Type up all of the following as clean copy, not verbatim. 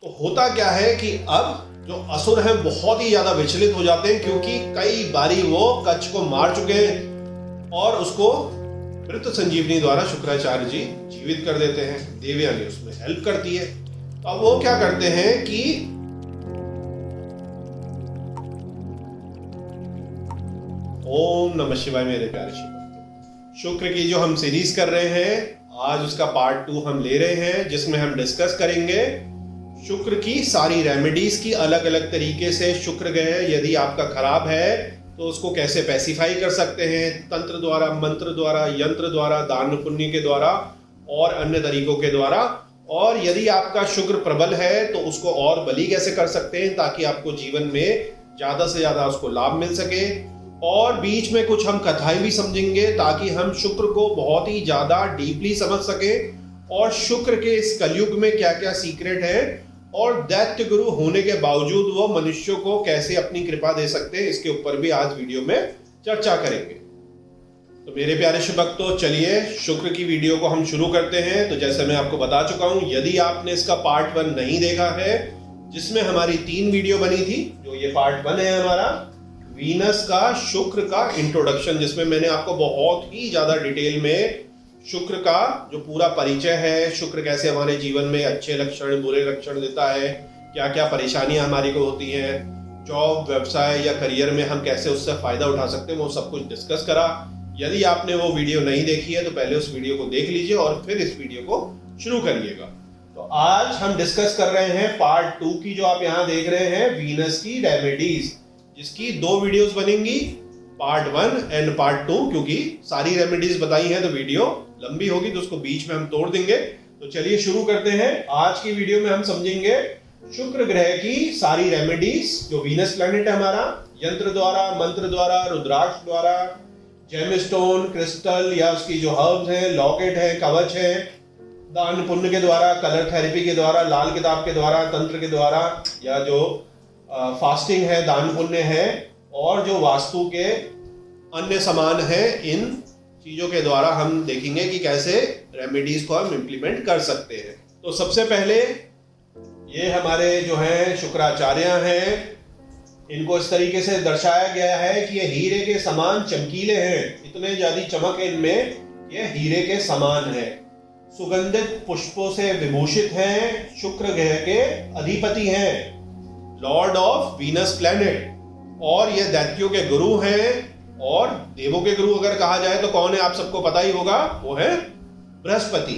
तो होता क्या है कि अब जो असुर हैं बहुत ही ज्यादा विचलित हो जाते हैं, क्योंकि कई बारी वो कच्छ को मार चुके हैं और उसको मृत संजीवनी द्वारा शुक्राचार्य जी जीवित कर देते हैं। देवयानी उसमें हेल्प करती है। तो अब वो क्या करते हैं कि ओम नमः शिवाय मेरे प्यारे शिव, शुक्र की जो हम सीरीज कर रहे हैं, आज उसका पार्ट 2 हम ले रहे हैं, जिसमें हम डिस्कस करेंगे शुक्र की सारी रेमेडीज की। अलग अलग तरीके से शुक्र ग्रह यदि आपका खराब है तो उसको कैसे पैसिफाई कर सकते हैं, तंत्र द्वारा, मंत्र द्वारा, यंत्र द्वारा, दान पुण्य के द्वारा और अन्य तरीकों के द्वारा। और यदि आपका शुक्र प्रबल है तो उसको और बली कैसे कर सकते हैं ताकि आपको जीवन में ज्यादा से ज्यादा उसको लाभ मिल सके। और बीच में कुछ हम कथाएं भी समझेंगे ताकि हम शुक्र को बहुत ही ज्यादा डीपली समझ सके और शुक्र के इस कलयुग में क्या क्या सीक्रेट है और दैत्य गुरु होने के बावजूद वो मनुष्यों को कैसे अपनी कृपा दे सकते हैं, इसके ऊपर भी आज वीडियो में चर्चा करेंगे। तो मेरे प्यारे शिव भक्तों, चलिए शुक्र की वीडियो को हम शुरू करते हैं। तो जैसे मैं आपको बता चुका हूं, यदि आपने इसका पार्ट 1 नहीं देखा है, जिसमें हमारी 3 वीडियो बनी थी, जो ये पार्ट 1 है हमारा वीनस का शुक्र का इंट्रोडक्शन, जिसमें मैंने आपको बहुत ही ज्यादा डिटेल में शुक्र का जो पूरा परिचय है, शुक्र कैसे हमारे जीवन में अच्छे लक्षण बुरे लक्षण देता है, क्या क्या परेशानियां हमारी को होती हैं, जॉब व्यवसाय या करियर में हम कैसे उससे फायदा उठा सकते हैं, वो सब कुछ डिस्कस करा। यदि आपने वो वीडियो नहीं देखी है तो पहले उस वीडियो को देख लीजिए और फिर इस वीडियो को शुरू करिएगा। तो आज हम डिस्कस कर रहे हैं पार्ट 2 की, जो आप यहाँ देख रहे हैं, वीनस की रेमेडीज, जिसकी 2 वीडियोस बनेंगी, पार्ट 1 एंड पार्ट 2। क्योंकि सारी रेमेडीज बताई हैं तो वीडियो लंबी होगी, तो उसको बीच में हम तोड़ देंगे। तो चलिए शुरू करते हैं। आज की वीडियो में हम समझेंगे शुक्र ग्रह की सारी रेमेडीज, जो वीनस प्लैनेट है हमारा, यंत्र द्वारा, मंत्र द्वारा, रुद्राक्ष द्वारा, जेमस्टोन, क्रिस्टल या उसकी जो हर्ब्स हैं, लॉकेट है, कवच है, दान पुण्य के द्वारा, कलर थेरेपी के द्वारा, लाल किताब के द्वारा, तंत्र के द्वारा, या जो फास्टिंग है, दान पुण्य है, और जो वास्तु के अन्य सामान है, इन चीजों के द्वारा हम देखेंगे कि कैसे रेमेडीज को हम इम्प्लीमेंट कर सकते हैं। तो सबसे पहले ये हमारे जो हैं शुक्राचार्य हैं, इनको इस तरीके से दर्शाया गया है कि ये हीरे के समान चमकीले हैं, इतने ज्यादा चमक है इनमें, ये हीरे के समान है, सुगंधित पुष्पों से विभूषित हैं, शुक्र ग्रह के अधिपति हैं, लॉर्ड ऑफ वीनस प्लैनेट, और ये दैत्यों के गुरु हैं। और देवों के गुरु अगर कहा जाए तो कौन है, आप सबको पता ही होगा, वो है बृहस्पति।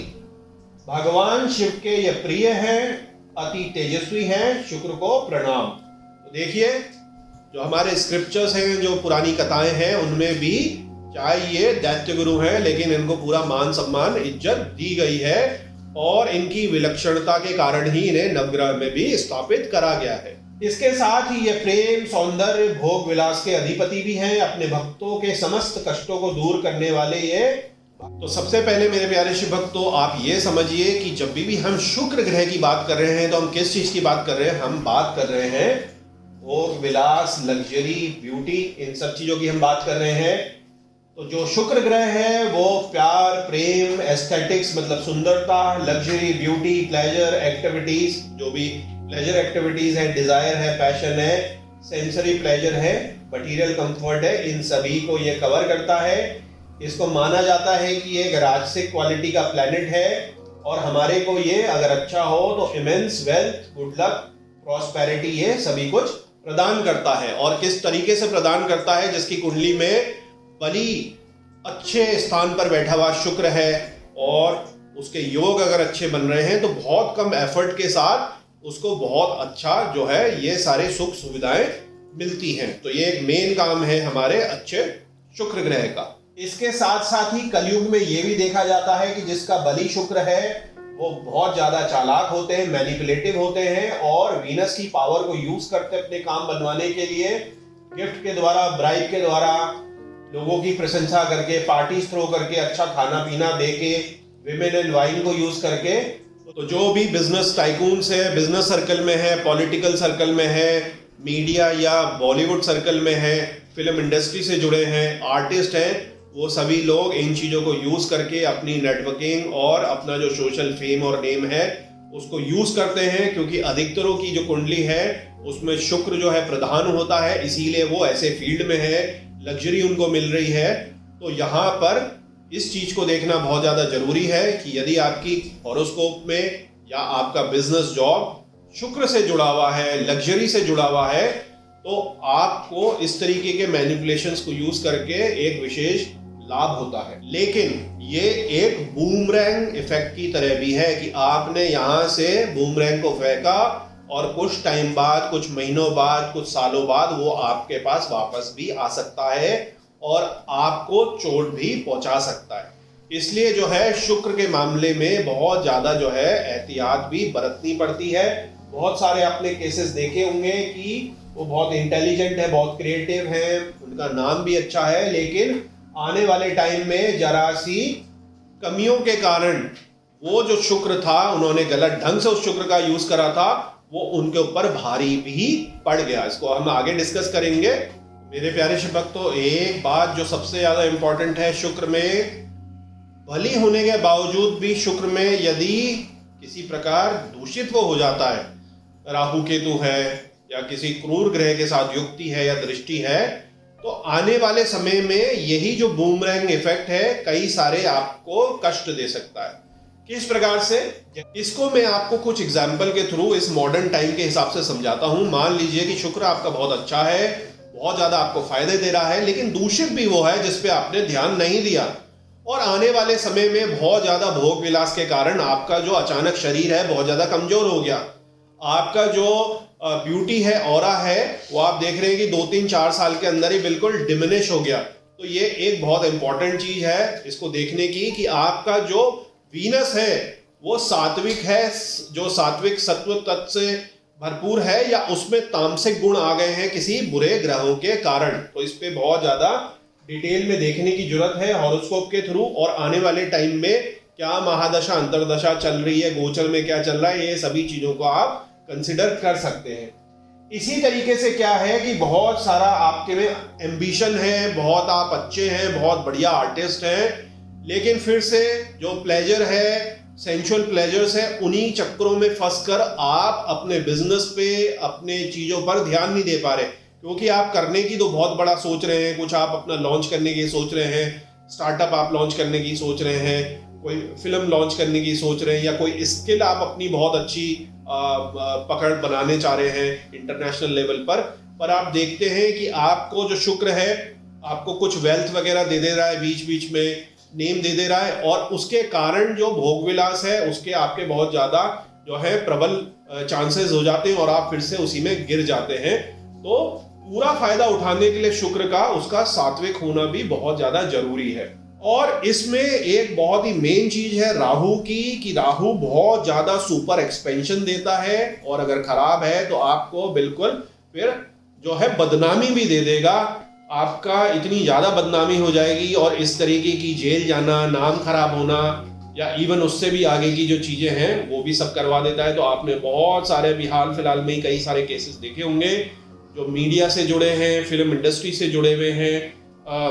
भगवान शिव के ये प्रिय हैं, अति तेजस्वी हैं, शुक्र को प्रणाम। तो देखिए जो हमारे स्क्रिप्चर्स हैं, जो पुरानी कथाएं हैं, उनमें भी चाहे ये दैत्य गुरु हैं, लेकिन इनको पूरा मान सम्मान इज्जत दी गई है और इनकी विलक्षणता के कारण ही इन्हें नवग्रह में भी स्थापित करा गया है। इसके साथ ही ये प्रेम, सौंदर्य, भोग विलास के अधिपति भी हैं, अपने भक्तों के समस्त कष्टों को दूर करने वाले ये। तो सबसे पहले मेरे प्यारे शिव भक्तों, आप ये समझिए कि जब भी हम शुक्र ग्रह की बात कर रहे हैं तो हम किस चीज की बात कर रहे हैं, हम बात कर रहे हैं भोग विलास, लग्जरी, ब्यूटी, इन सब चीजों की हम बात कर रहे हैं। तो जो शुक्र ग्रह है वो प्यार, प्रेम, एस्थेटिक्स मतलब सुंदरता, लग्जरी, ब्यूटी, प्लेजर एक्टिविटीज, जो भी प्लेजर एक्टिविटीज है, डिजायर है, पैशन है, सेंसरी प्लेजर है, मटीरियल कंफर्ट है, इन सभी को ये कवर करता है। इसको माना जाता है कि ये एक राजसिक क्वालिटी का प्लैनेट है और हमारे को ये अगर अच्छा हो तो immense wealth, good luck, prosperity, ये सभी कुछ प्रदान करता है। और किस तरीके से प्रदान करता है, जिसकी कुंडली में बली अच्छे स्थान पर बैठा हुआ शुक्र है और उसके योग अगर अच्छे बन रहे हैं तो बहुत कम एफर्ट के साथ उसको बहुत अच्छा जो है ये सारे सुख सुविधाएं मिलती हैं। तो ये एक मेन काम है हमारे अच्छे शुक्र ग्रह का। इसके साथ साथ ही कलयुग में ये भी देखा जाता है कि जिसका बली शुक्र है वो बहुत ज्यादा चालाक होते हैं, मैनिपुलेटिव होते हैं और वीनस की पावर को यूज करते हैं अपने काम बनवाने के लिए, गिफ्ट के द्वारा, ब्राइब के द्वारा, लोगों की प्रशंसा करके, पार्टीज थ्रो करके, अच्छा खाना पीना दे के, विमेन एंड वाइन को यूज करके। तो जो भी बिजनेस टाइकून्स है, बिजनेस सर्कल में है, पॉलिटिकल सर्कल में है, मीडिया या बॉलीवुड सर्कल में है, फिल्म इंडस्ट्री से जुड़े हैं, आर्टिस्ट हैं, वो सभी लोग इन चीज़ों को यूज़ करके अपनी नेटवर्किंग और अपना जो सोशल फेम और नेम है उसको यूज करते हैं, क्योंकि अधिकतरों की जो कुंडली है उसमें शुक्र जो है प्रधान होता है, इसीलिए वो ऐसे फील्ड में है, लग्जरी उनको मिल रही है। तो यहाँ पर इस चीज को देखना बहुत ज्यादा जरूरी है कि यदि आपकी हॉरोस्कोप में या आपका बिजनेस जॉब शुक्र से जुड़ा हुआ है, लग्जरी से जुड़ा हुआ है, तो आपको इस तरीके के मैनिपुलेशंस को यूज करके एक विशेष लाभ होता है। लेकिन ये एक बूमरैंग इफेक्ट की तरह भी है कि आपने यहां से बूमरैंग को फेंका और कुछ टाइम बाद, कुछ महीनों बाद, कुछ सालों बाद वो आपके पास वापस भी आ सकता है और आपको चोट भी पहुंचा सकता है। इसलिए जो है शुक्र के मामले में बहुत ज्यादा जो है एहतियात भी बरतनी पड़ती है। बहुत सारे आपने केसेस देखे होंगे कि वो बहुत इंटेलिजेंट है, बहुत क्रिएटिव है, उनका नाम भी अच्छा है, लेकिन आने वाले टाइम में जरा सी कमियों के कारण वो जो शुक्र था, उन्होंने गलत ढंग से उस शुक्र का यूज करा था, वो उनके ऊपर भारी भी पड़ गया। इसको हम आगे डिस्कस करेंगे। मेरे प्यारे शिव भक्तों, एक बात जो सबसे ज्यादा इंपॉर्टेंट है, शुक्र में बली होने के बावजूद भी शुक्र में यदि किसी प्रकार दूषित वो हो जाता है, राहु केतु है या किसी क्रूर ग्रह के साथ युक्ति है या दृष्टि है, तो आने वाले समय में यही जो बूमरैंग इफेक्ट है कई सारे आपको कष्ट दे सकता है। किस प्रकार से, इसको मैं आपको कुछ एग्जाम्पल के थ्रू इस मॉडर्न टाइम के हिसाब से समझाता हूं। मान लीजिए कि शुक्र आपका बहुत अच्छा है, बहुत ज्यादा आपको फायदे दे रहा है, लेकिन दूषित भी वो है जिसपे आपने ध्यान नहीं दिया, और आने वाले समय में बहुत ज्यादा भोग विलास के कारण आपका जो अचानक शरीर है बहुत ज्यादा कमजोर हो गया। आपका जो ब्यूटी है, ऑरा है, वो आप देख रहे हैं कि 2-3-4 साल के अंदर ही बिल्कुल डिमिनिश हो गया। तो ये एक बहुत इंपॉर्टेंट चीज है इसको देखने की कि आपका जो वीनस है वो सात्विक है, जो सात्विक सत्व तत्व से भरपूर है, या उसमें तामसिक गुण आ गए हैं किसी बुरे ग्रहों के कारण। तो इस पे बहुत ज्यादा डिटेल में देखने की जरूरत है हॉरोस्कोप के थ्रू, और आने वाले टाइम में क्या महादशा अंतरदशा चल रही है, गोचर में क्या चल रहा है, ये सभी चीजों को आप कंसिडर कर सकते हैं। इसी तरीके से क्या है कि बहुत सारा आपके में एम्बिशन है, बहुत आप अच्छे हैं, बहुत बढ़िया आर्टिस्ट हैं, लेकिन फिर से जो प्लेजर है, सेंसुअल प्लेजर्स है, उन्हीं चक्करों में फंसकर आप अपने बिजनेस पे, अपने चीजों पर ध्यान नहीं दे पा रहे, क्योंकि आप करने की तो बहुत बड़ा सोच रहे हैं, कुछ आप अपना लॉन्च करने की सोच रहे हैं, स्टार्टअप आप लॉन्च करने की सोच रहे हैं, कोई फिल्म लॉन्च करने की सोच रहे हैं, या कोई स्किल आप अपनी बहुत अच्छी पकड़ बनाने चाह रहे हैं इंटरनेशनल लेवल पर आप देखते हैं कि आपको जो शुक्र है आपको कुछ वेल्थ वगैरह दे दे रहा है, बीच बीच में नेम दे दे रहा है, और उसके कारण जो भोग विलास है उसके आपके बहुत ज्यादा जो है प्रबल चांसेस हो जाते हैं और आप फिर से उसी में गिर जाते हैं। तो पूरा फायदा उठाने के लिए शुक्र का, उसका सात्विक होना भी बहुत ज्यादा जरूरी है। और इसमें एक बहुत ही मेन चीज है राहु की, कि राहु बहुत ज्यादा सुपर एक्सपेंशन देता है, और अगर खराब है तो आपको बिल्कुल फिर जो है बदनामी भी दे देगा। आपका इतनी ज्यादा बदनामी हो जाएगी और इस तरीके की जेल जाना, नाम खराब होना, या इवन उससे भी आगे की जो चीजें हैं वो भी सब करवा देता है। तो आपने बहुत सारे भी हाल फिलहाल में ही कई सारे केसेस देखे होंगे जो मीडिया से जुड़े हैं, फिल्म इंडस्ट्री से जुड़े हुए हैं,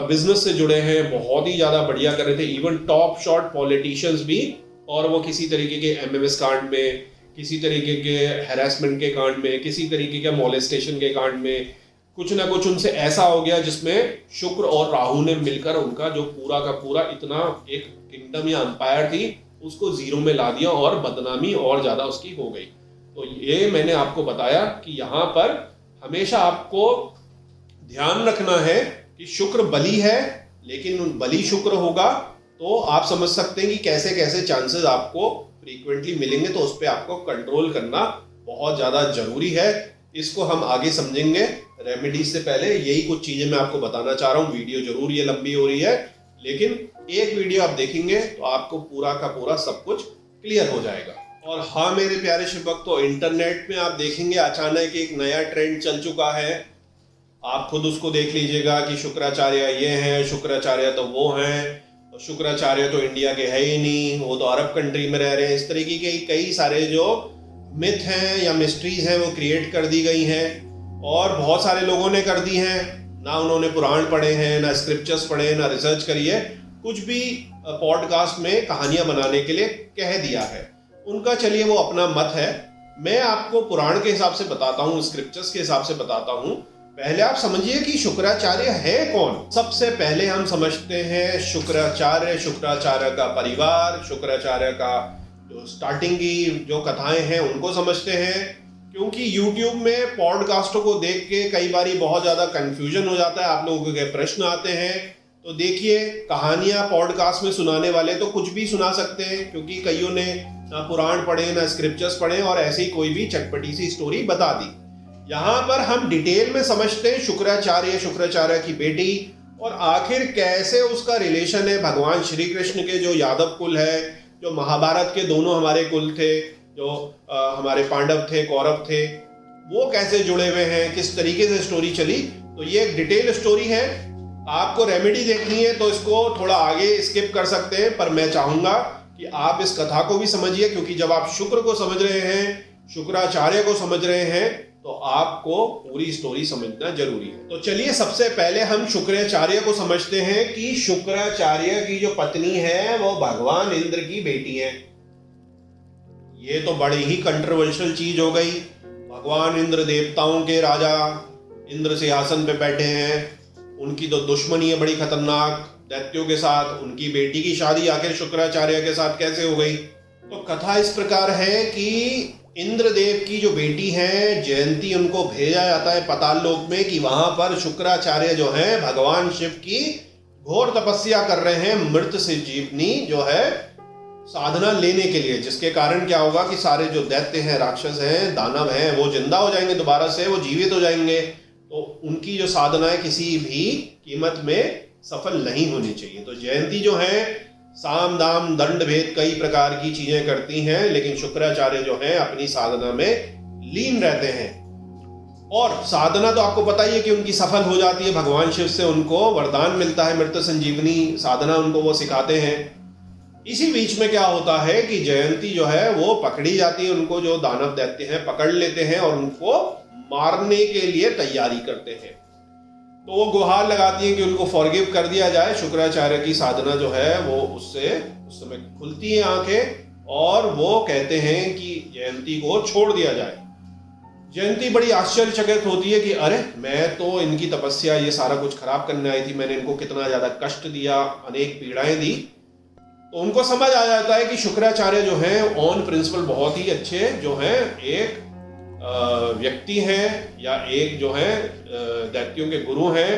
बिजनेस से जुड़े हैं, बहुत ही ज्यादा बढ़िया कर रहे थे, इवन टॉप शॉट पॉलिटिशियंस भी, और वो किसी तरीके के एमएमएस कांड में, किसी तरीके के हैरेसमेंट के कांड में, किसी तरीके के मॉलेस्टेशन के कांड में, कुछ ना कुछ उनसे ऐसा हो गया जिसमें शुक्र और राहु ने मिलकर उनका जो पूरा का पूरा इतना एक किंगडम या अंपायर थी उसको जीरो में ला दिया, और बदनामी और ज्यादा उसकी हो गई। तो ये मैंने आपको बताया कि यहाँ पर हमेशा आपको ध्यान रखना है कि शुक्र बली है, लेकिन बली शुक्र होगा तो आप समझ सकते हैं कि कैसे कैसे चांसेस आपको फ्रीक्वेंटली मिलेंगे, तो उस पर आपको कंट्रोल करना बहुत ज्यादा जरूरी है। इसको हम आगे समझेंगे। रेमेडीज से पहले यही कुछ चीजें मैं आपको बताना चाह रहा हूँ। वीडियो जरूर ये लंबी हो रही है, लेकिन एक वीडियो आप देखेंगे तो आपको पूरा का पूरा सब कुछ क्लियर हो जाएगा। और हाँ मेरे प्यारे शिव भक्तों, इंटरनेट में आप देखेंगे अचानक एक नया ट्रेंड चल चुका है। आप खुद उसको देख लीजिएगा कि शुक्राचार्य ये हैं, शुक्राचार्य तो वो हैं, शुक्राचार्य तो इंडिया के है ही नहीं, वो तो अरब कंट्री में रह रहे हैं। इस तरीके के कई सारे जो मिथ हैं या मिस्ट्रीज हैं वो क्रिएट कर दी गई हैं, और बहुत सारे लोगों ने कर दी हैं। ना उन्होंने पुराण पढ़े हैं, ना स्क्रिप्चर्स पढ़े, ना रिसर्च करी है, कुछ भी पॉडकास्ट में कहानियां बनाने के लिए कह दिया है। उनका चलिए वो अपना मत है। मैं आपको पुराण के हिसाब से बताता हूँ, स्क्रिप्चर्स के हिसाब से बताता हूँ। पहले आप समझिए कि शुक्राचार्य है कौन। सबसे पहले हम समझते हैं शुक्राचार्य, शुक्राचार्य का परिवार, शुक्राचार्य का जो स्टार्टिंग की जो कथाएं हैं उनको समझते हैं। क्योंकि YouTube में पॉडकास्टों को देख के कई बारी बहुत ज़्यादा कंफ्यूजन हो जाता है, आप लोगों के प्रश्न आते हैं। तो देखिए, कहानियां पॉडकास्ट में सुनाने वाले तो कुछ भी सुना सकते हैं, क्योंकि कईयों ने ना पुराण पढ़े ना स्क्रिप्चर्स पढ़े और ऐसी कोई भी चटपटी सी स्टोरी बता दी। यहाँ पर हम डिटेल में समझते हैं शुक्राचार्य, शुक्राचार्य की बेटी, और आखिर कैसे उसका रिलेशन है भगवान श्री कृष्ण के जो यादव कुल है, जो महाभारत के दोनों हमारे कुल थे, जो हमारे पांडव थे, कौरव थे, वो कैसे जुड़े हुए हैं, किस तरीके से स्टोरी चली। तो ये एक डिटेल स्टोरी है। आपको रेमेडी देखनी है तो इसको थोड़ा आगे स्किप कर सकते हैं, पर मैं चाहूंगा कि आप इस कथा को भी समझिए, क्योंकि जब आप शुक्र को समझ रहे हैं, शुक्राचार्य को समझ रहे हैं, तो आपको पूरी स्टोरी समझना जरूरी है। तो चलिए सबसे पहले हम शुक्राचार्य को समझते हैं कि शुक्राचार्य की जो पत्नी है वो भगवान इंद्र की बेटी है। ये तो बड़ी ही कंट्रोवर्शियल चीज हो गई। भगवान इंद्र देवताओं के राजा, इंद्र सिंहासन पे बैठे हैं, उनकी तो दुश्मनी है बड़ी खतरनाक दैत्यों के साथ। उनकी बेटी की शादी आखिर शुक्राचार्य के साथ कैसे हो गई? तो कथा इस प्रकार है कि इंद्रदेव की जो बेटी है जयंती, उनको भेजा जाता है पाताल लोक में कि वहां पर शुक्राचार्य जो है भगवान शिव की घोर तपस्या कर रहे हैं, मृत से जीवनी जो है साधना लेने के लिए, जिसके कारण क्या होगा कि सारे जो दैत्य हैं, राक्षस हैं, दानव हैं, वो जिंदा हो जाएंगे, दोबारा से वो जीवित हो जाएंगे। तो उनकी जो साधनाएं किसी भी कीमत में सफल नहीं होनी चाहिए। तो जयंती जो है साम दाम दंड भेद कई प्रकार की चीजें करती हैं, लेकिन शुक्राचार्य जो है अपनी साधना में लीन रहते हैं। और साधना तो आपको पता ही है कि उनकी सफल हो जाती है, भगवान शिव से उनको वरदान मिलता है, मृत संजीवनी साधना उनको वो सिखाते हैं। इसी बीच में क्या होता है कि जयंती जो है वो पकड़ी जाती है, उनको जो दानव दैत्य हैं पकड़ लेते हैं और उनको मारने के लिए तैयारी करते हैं। तो वो गुहार लगाती हैं कि उनको फॉरगिव कर दिया जाए। शुक्राचार्य की साधना जो है वो उससे उस समय खुलती है आंखें, और वो कहते हैं कि जयंती को छोड़ दिया जाए। जयंती बड़ी आश्चर्यचकित होती है कि अरे, मैं तो इनकी तपस्या ये सारा कुछ खराब करने आई थी, मैंने इनको कितना ज्यादा कष्ट दिया, अनेक पीड़ाएं दी। तो उनको समझ आ जाता है कि शुक्राचार्य जो है ऑन प्रिंसिपल बहुत ही अच्छे जो है एक व्यक्ति हैं, या एक जो है दैत्यों के गुरु हैं।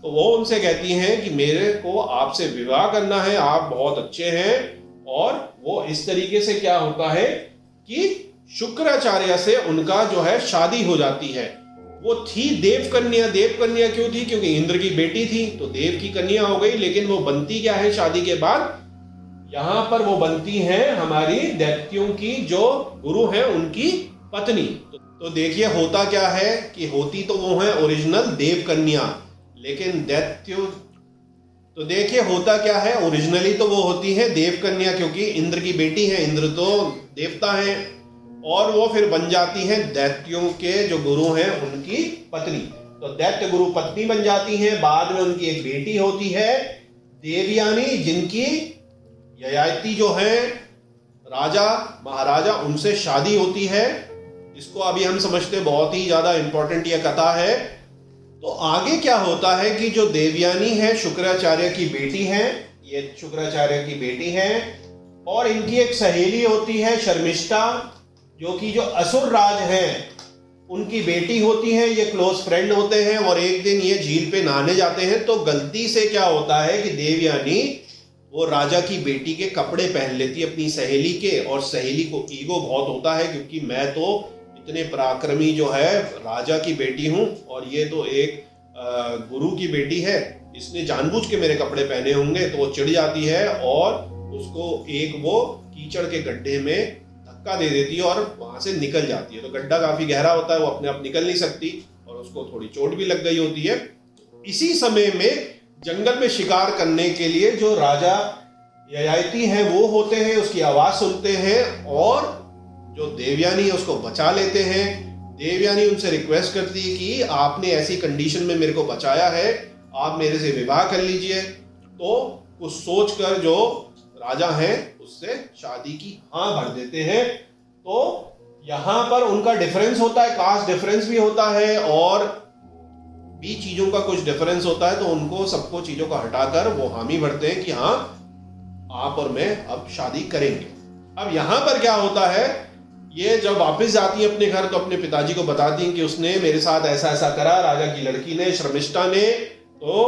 तो वो उनसे कहती हैं कि मेरे को आपसे विवाह करना है, आप बहुत अच्छे हैं। और वो इस तरीके से क्या होता है कि शुक्राचार्य से उनका जो है शादी हो जाती है। वो थी देवकन्या। देवकन्या क्यों थी? क्योंकि इंद्र की बेटी थी, तो देव की कन्या हो गई। लेकिन वो बनती क्या है शादी के बाद? यहां पर वो बनती हैं हमारी दैत्यों की जो गुरु हैं उनकी पत्नी। तो देखिए होता क्या है कि होती तो वो है ओरिजिनल देवकन्या, लेकिन दैत्यों, तो देखिए होता क्या है, ओरिजिनली तो वो होती है देवकन्या, क्योंकि इंद्र की बेटी है, इंद्र तो देवता हैं, और वो फिर बन जाती हैं दैत्यों के जो गुरु हैं उनकी पत्नी। तो दैत्य गुरु पत्नी बन जाती हैं। बाद में उनकी एक बेटी होती है देवयानी, जिनकी ययाति जो है राजा महाराजा उनसे शादी होती है। इसको अभी हम समझते बहुत ही ज्यादा इंपॉर्टेंट यह कथा है। तो आगे क्या होता है कि जो देवयानी है शुक्राचार्य की बेटी है, ये शुक्राचार्य की बेटी है, और इनकी एक सहेली होती है शर्मिष्ठा, जो असुर राज है उनकी बेटी होती है। ये क्लोज फ्रेंड होते हैं, और एक दिन ये झील पे नहाने जाते हैं। तो गलती से क्या होता है कि देवयानी वो राजा की बेटी के कपड़े पहन लेती है अपनी सहेली के, और सहेली को ईगो बहुत होता है, क्योंकि मैं तो इतने पराक्रमी जो है राजा की बेटी हूं, और ये तो एक गुरु की बेटी है, इसने जानबूझ के मेरे कपड़े पहने होंगे। तो वो चिढ़ जाती है और उसको एक वो कीचड़ के गड्ढे में धक्का दे देती है और वहां से निकल जाती है। तो गड्ढा काफी गहरा होता है, वो अपने आप निकल नहीं सकती, और उसको थोड़ी चोट भी लग गई होती है। इसी समय में जंगल में शिकार करने के लिए जो राजा ययाति हैं वो होते हैं, उसकी आवाज सुनते हैं, और जो देवयानी है उसको बचा लेते हैं। देवयानी उनसे रिक्वेस्ट करती है कि आपने ऐसी कंडीशन में मेरे को बचाया है, आप मेरे से विवाह कर लीजिए। तो कुछ सोचकर जो राजा हैं उससे शादी की हाँ भर देते हैं। तो यहाँ पर उनका डिफरेंस होता है, कास्ट डिफरेंस भी होता है और भी चीजों का कुछ डिफरेंस होता है, तो उनको सबको चीजों को हटाकर वो हामी भरते हैं कि हाँ आप और मैं अब शादी करेंगे। अब यहाँ पर क्या होता है, ये जब वापस जाती है अपने घर तो अपने पिताजी को बताती हैं कि उसने मेरे साथ ऐसा ऐसा करा, राजा की लड़की ने, शर्मिष्ठा ने। तो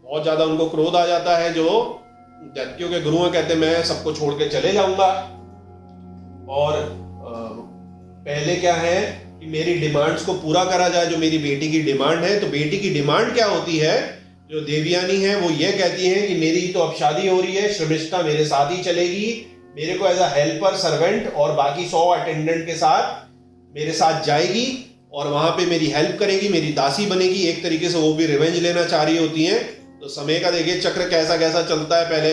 बहुत ज्यादा उनको क्रोध आ जाता है। जो दैत्यों के गुरु कहते मैं सबको छोड़ के चले जाऊंगा और पहले क्या है कि मेरी डिमांड्स को पूरा करा जाए, जो मेरी बेटी की डिमांड है। तो बेटी की डिमांड क्या होती है, जो देवयानी है वो ये कहती है कि मेरी तो अब शादी हो रही है, शर्मिष्ठा मेरे साथ ही चलेगी, मेरे को एज अ हेल्पर सर्वेंट और बाकी 100 अटेंडेंट के साथ मेरे साथ जाएगी और वहां पे मेरी हेल्प करेगी, मेरी दासी बनेगी। एक तरीके से वो भी रिवेंज लेना चाह रही होती हैं। तो समय का देखिए चक्र कैसा कैसा चलता है, पहले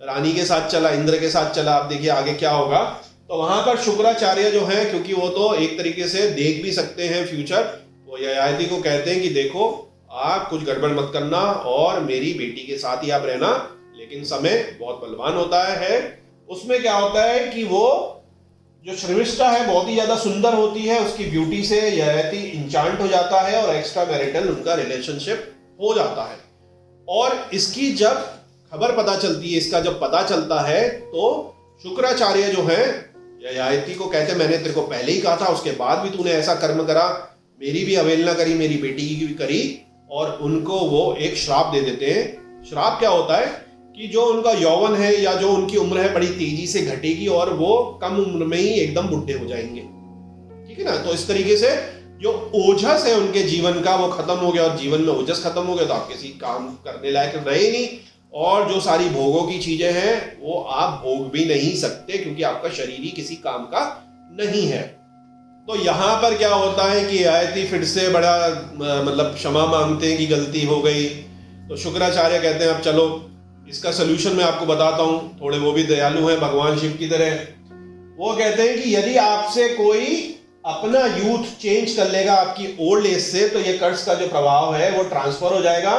रानी के साथ चला, इंद्र के साथ चला, अब देखिए आगे क्या होगा। तो वहां पर शुक्राचार्य जो है, क्योंकि वो तो एक तरीके से देख भी सकते हैं फ्यूचर, वो ययाति को कहते हैं कि देखो आप कुछ गड़बड़ मत करना और मेरी बेटी के साथ ही आप रहना। लेकिन समय बहुत बलवान होता है। उसमें क्या होता है कि वो जो शर्मिष्ठा है बहुत ही ज्यादा सुंदर होती है, उसकी ब्यूटी से ययाति इंचांट हो जाता है और एक्स्ट्रा मैरिटल उनका रिलेशनशिप हो जाता है। और इसकी जब खबर पता चलती है, इसका जब पता चलता है तो शुक्राचार्य जो है ययाति को कहते मैंने तेरे को पहले ही कहा था, उसके बाद भी तूने ऐसा कर्म करा, मेरी भी अवहेलना करी, मेरी बेटी की भी करी। और उनको वो एक श्राप दे देते हैं। श्राप क्या होता है कि जो उनका यौवन है या जो उनकी उम्र है बड़ी तेजी से घटेगी और वो कम उम्र में ही एकदम बुढ़े हो जाएंगे। ठीक है ना। तो इस तरीके से जो ओजस है उनके जीवन का वो खत्म हो गया, और जीवन में ओजस खत्म हो गया तो आप किसी काम करने लायक रहे नहीं, और जो सारी भोगों की चीजें हैं वो आप भोग भी नहीं सकते क्योंकि आपका शरीर ही किसी काम का नहीं है। तो यहाँ पर क्या होता है कि ययाति फिर से बड़ा मतलब क्षमा मांगते हैं कि गलती हो गई। तो शुक्राचार्य कहते हैं अब चलो इसका सोल्यूशन मैं आपको बताता हूँ। थोड़े वो भी दयालु हैं भगवान शिव की तरह। वो कहते हैं कि यदि आपसे कोई अपना यूथ चेंज कर लेगा आपकी ओल्ड एज से, तो ये कर्ज का जो प्रभाव है वो ट्रांसफर हो जाएगा।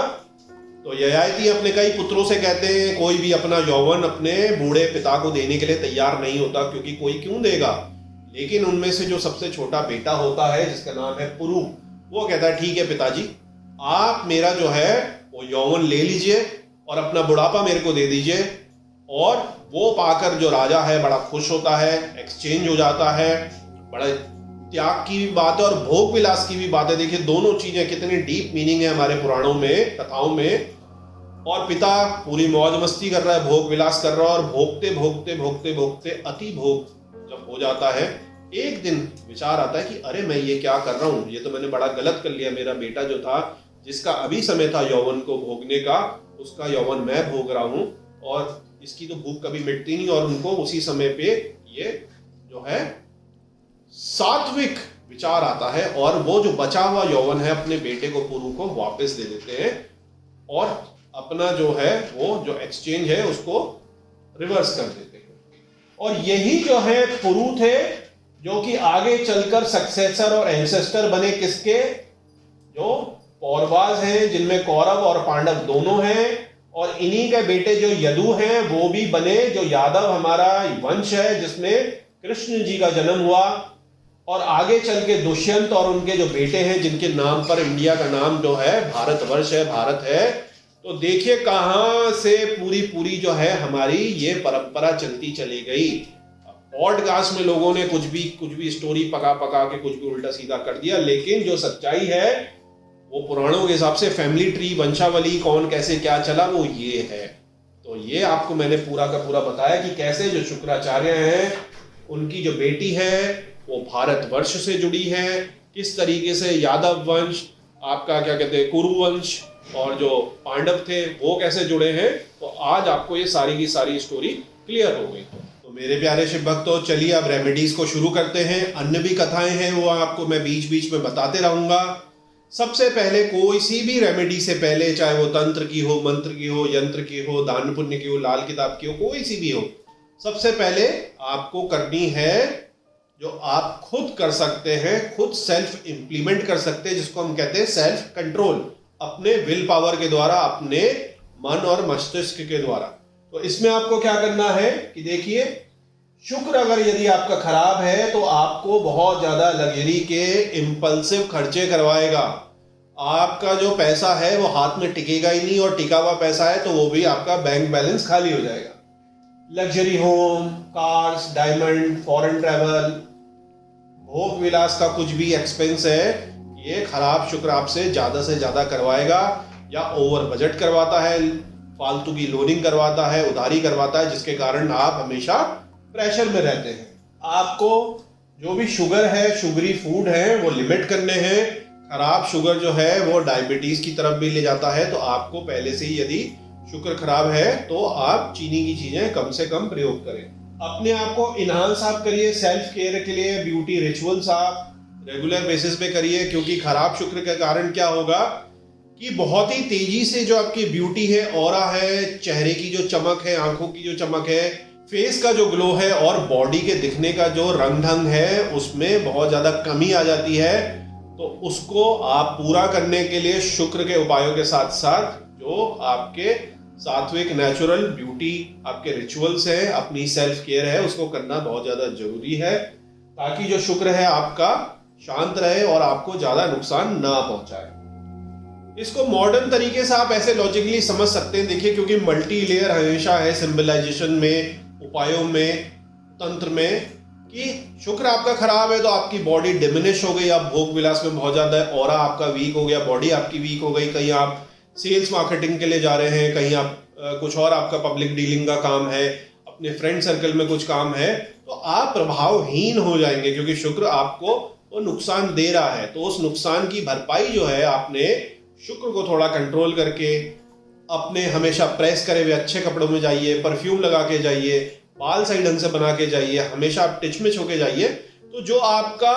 तो ययाति अपने कई पुत्रों से कहते हैं कोई भी अपना यौवन अपने बूढ़े पिता को देने के लिए तैयार नहीं होता, क्योंकि कोई क्यों देगा। लेकिन उनमें से जो सबसे छोटा बेटा होता है जिसका नाम है पुरु, वो कहता है ठीक है पिताजी, आप मेरा जो है वो यौवन ले लीजिए और अपना बुढ़ापा मेरे को दे दीजिए। और वो पाकर जो राजा है बड़ा खुश होता है, एक्सचेंज हो जाता है। बड़ा त्याग की भी बात है और भोग विलास की भी बात है। देखिए दोनों चीजें कितनी डीप मीनिंग है हमारे पुराणों में, कथाओं में। और पिता पूरी मौज मस्ती कर रहा है, भोग विलास कर रहा है, और भोगते भोगते भोगते भोगते अति भोग जब हो जाता है, एक दिन विचार आता है कि अरे मैं ये क्या कर रहा हूँ, ये तो मैंने बड़ा गलत कर लिया। मेरा बेटा जो था जिसका अभी समय था यौवन को भोगने का, उसका यौवन मैं भोग रहा हूँ और इसकी तो भूख कभी मिटती नहीं। और उनको उसी समय पे ये जो है सात्विक विचार आता है और वो जो बचा हुआ यौवन है अपने बेटे को पुरु को वापस दे देते हैं और अपना जो है वो जो एक्सचेंज है उसको रिवर्स कर देते हैं। और यही जो है पुरु थे जो कि आगे चलकर सक्सेसर और एंसेस्टर बने किसके, जो पौरवाज हैं जिनमें कौरव और पांडव दोनों हैं। और इन्हीं के बेटे जो यदु हैं वो भी बने, जो यादव हमारा वंश है जिसमें कृष्ण जी का जन्म हुआ। और आगे चल के दुष्यंत और उनके जो बेटे हैं जिनके नाम पर इंडिया का नाम जो है भारतवर्ष है, भारत है। तो देखिए कहां से पूरी जो है हमारी ये परंपरा चलती चली गई। पॉडकास्ट में लोगों ने कुछ भी स्टोरी पका के कुछ भी उल्टा सीधा कर दिया, लेकिन जो सच्चाई है वो पुराणों के हिसाब से फैमिली ट्री, वंशावली, कौन कैसे क्या चला वो ये है। तो ये आपको मैंने पूरा का पूरा बताया कि कैसे जो शुक्राचार्य हैं उनकी जो बेटी है वो भारतवर्ष से जुड़ी है, किस तरीके से यादव वंश, आपका क्या कहते हैं कुरु वंश, और जो पांडव थे वो कैसे जुड़े हैं। तो आज आपको ये सारी की सारी स्टोरी क्लियर हो गई। तो मेरे प्यारे शिव भक्तों, चलिए अब रेमेडीज को शुरू करते हैं। अन्य भी कथाएं हैं वो आपको मैं बीच बीच में बताते रहूंगा। सबसे पहले कोई सी भी रेमेडी से पहले, चाहे वो तंत्र की हो, मंत्र की हो, यंत्र की हो, दान पुण्य की हो, लाल किताब की हो, कोई सी भी हो, सबसे पहले आपको करनी है जो आप खुद कर सकते हैं, खुद सेल्फ इंप्लीमेंट कर सकते हैं, जिसको हम कहते हैं सेल्फ कंट्रोल, अपने विल पावर के द्वारा, अपने मन और मस्तिष्क के द्वारा। तो इसमें आपको क्या करना है कि देखिए शुक्र अगर यदि आपका खराब है तो आपको बहुत ज्यादा लग्जरी के इम्पल्सिव खर्चे करवाएगा। आपका जो पैसा है वो हाथ में टिकेगा ही नहीं, और टिका हुआ पैसा है तो वो भी आपका बैंक बैलेंस खाली हो जाएगा। Luxury home, cars, diamond, foreign travel, भोग विलास का कुछ भी एक्सपेंस है, ये खराब शुक्र आपसे ज्यादा करवाएगा, या ओवर बजट करवाता है, फालतू की लोनिंग करवाता है, उधारी करवाता है, जिसके कारण आप हमेशा प्रेशर में रहते हैं। आपको जो भी शुगर है, शुगरी फूड है, वो लिमिट करने हैं। खराब शुगर जो है वो डायबिटीज की तरफ भी ले जाता है, तो आपको पहले से ही यदि शुगर खराब है तो आप चीनी की चीजें कम से कम प्रयोग करें। अपने आप को इनहांस आप करिए, सेल्फ केयर के लिए ब्यूटी रिचुअल्स आप रेगुलर बेसिस पे करिए, क्योंकि खराब शुक्र के कारण क्या होगा कि बहुत ही तेजी से जो आपकी ब्यूटी है, ऑरा है, चेहरे की जो चमक है, आंखों की जो चमक है, फेस का जो ग्लो है और बॉडी के दिखने का जो रंग ढंग है, उसमें बहुत ज्यादा कमी आ जाती है। तो उसको आप पूरा करने के लिए शुक्र के उपायों के साथ साथ जो आपके सात्विक नेचुरल ब्यूटी आपके रिचुअल्स हैं, अपनी सेल्फ केयर है, उसको करना बहुत ज्यादा जरूरी है, ताकि जो शुक्र है आपका शांत रहे और आपको ज्यादा नुकसान ना पहुंचाए। इसको मॉडर्न तरीके से आप ऐसे लॉजिकली समझ सकते हैं, देखिए, क्योंकि मल्टी लेयर हमेशा है सिंबलाइजेशन में, उपायों में, तंत्र में, कि शुक्र आपका खराब है तो आपकी बॉडी डिमिनिश हो गई, आप भोग विलास में बहुत ज्यादा है, ऑरा आपका वीक हो गया, बॉडी आपकी वीक हो गई, कहीं आप सेल्स मार्केटिंग के लिए जा रहे हैं, कहीं आप कुछ और आपका पब्लिक डीलिंग का काम है, अपने फ्रेंड सर्कल में कुछ काम है, तो आप प्रभावहीन हो जाएंगे, क्योंकि शुक्र आपको वो नुकसान दे रहा है। तो उस नुकसान की भरपाई जो है, आपने शुक्र को थोड़ा कंट्रोल करके, अपने हमेशा प्रेस करे हुए अच्छे कपड़ों में जाइए, परफ्यूम लगा के जाइए, बाल सही ढंग से बना के जाइए, हमेशा आप टिचमिच होके जाइए। तो जो आपका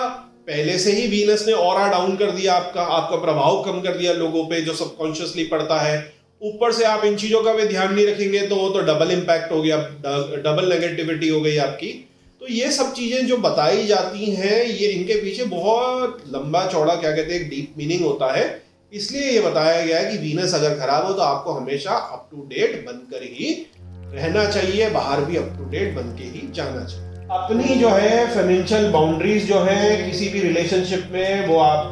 पहले से ही वीनस ने ऑरा डाउन कर दिया, आपका प्रभाव कम कर दिया लोगों पे, जो सबकॉन्शियसली पड़ता है, ऊपर से आप इन चीजों का भी ध्यान नहीं रखेंगे तो वो तो डबल इम्पैक्ट हो गया, डबल नेगेटिविटी हो गई आपकी। तो ये सब चीजें जो बताई जाती हैं, ये इनके पीछे बहुत लंबा चौड़ा क्या कहते हैं एक डीप मीनिंग होता है। इसलिए ये बताया गया है कि वीनस अगर खराब हो तो आपको हमेशा अप टू डेट बनकर ही रहना चाहिए, बाहर भी अप टू डेट बन के ही जाना चाहिए। अपनी जो है फाइनेंशियल बाउंड्रीज जो है किसी भी रिलेशनशिप में, वो आप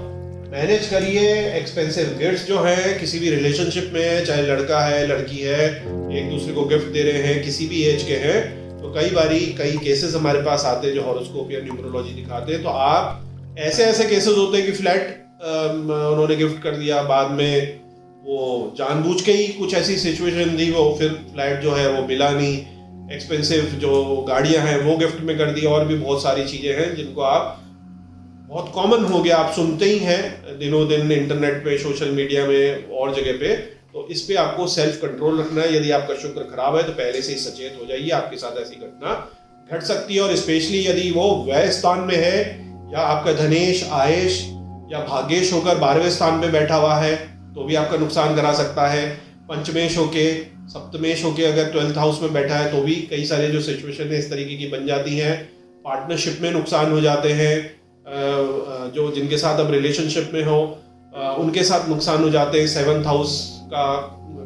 मैनेज करिए। एक्सपेंसिव गिफ्ट्स जो है किसी भी रिलेशनशिप में, चाहे लड़का है लड़की है, एक दूसरे को गिफ्ट दे रहे हैं, किसी भी एज के हैं, तो कई केसेस हमारे पास आते हैं जो हॉरोस्कोप या न्यूमरोलॉजी दिखाते हैं। तो आप ऐसे केसेस होते हैं कि फ्लैट उन्होंने गिफ्ट कर दिया, बाद में वो जानबूझ के ही कुछ ऐसी सिचुएशन थी, वो फिर फ्लैट जो है वो मिला नहीं, एक्सपेंसिव जो गाड़ियां हैं वो गिफ्ट में कर दी, और भी बहुत सारी चीजें हैं जिनको आप बहुत कॉमन हो गया, आप सुनते ही हैं दिनों दिन इंटरनेट पे, सोशल मीडिया में और जगह पे। तो इस पे आपको सेल्फ कंट्रोल रखना है। यदि आपका शुक्र खराब है तो पहले से ही सचेत हो जाइए, आपके साथ ऐसी घटना घट सकती है। और स्पेशली यदि वो व्यय स्थान में है, या आपका धनेश, आयेश या भाग्येश होकर 12वें स्थान में बैठा हुआ है, तो भी आपका नुकसान करा सकता है। पंचमेश होके, सप्तमेश होके अगर 12th हाउस में बैठा है तो भी कई सारे जो सिचुएशन है इस तरीके की बन जाती हैं। पार्टनरशिप में नुकसान हो जाते हैं, जो जिनके साथ अब रिलेशनशिप में हो उनके साथ नुकसान हो जाते हैं। 7th हाउस का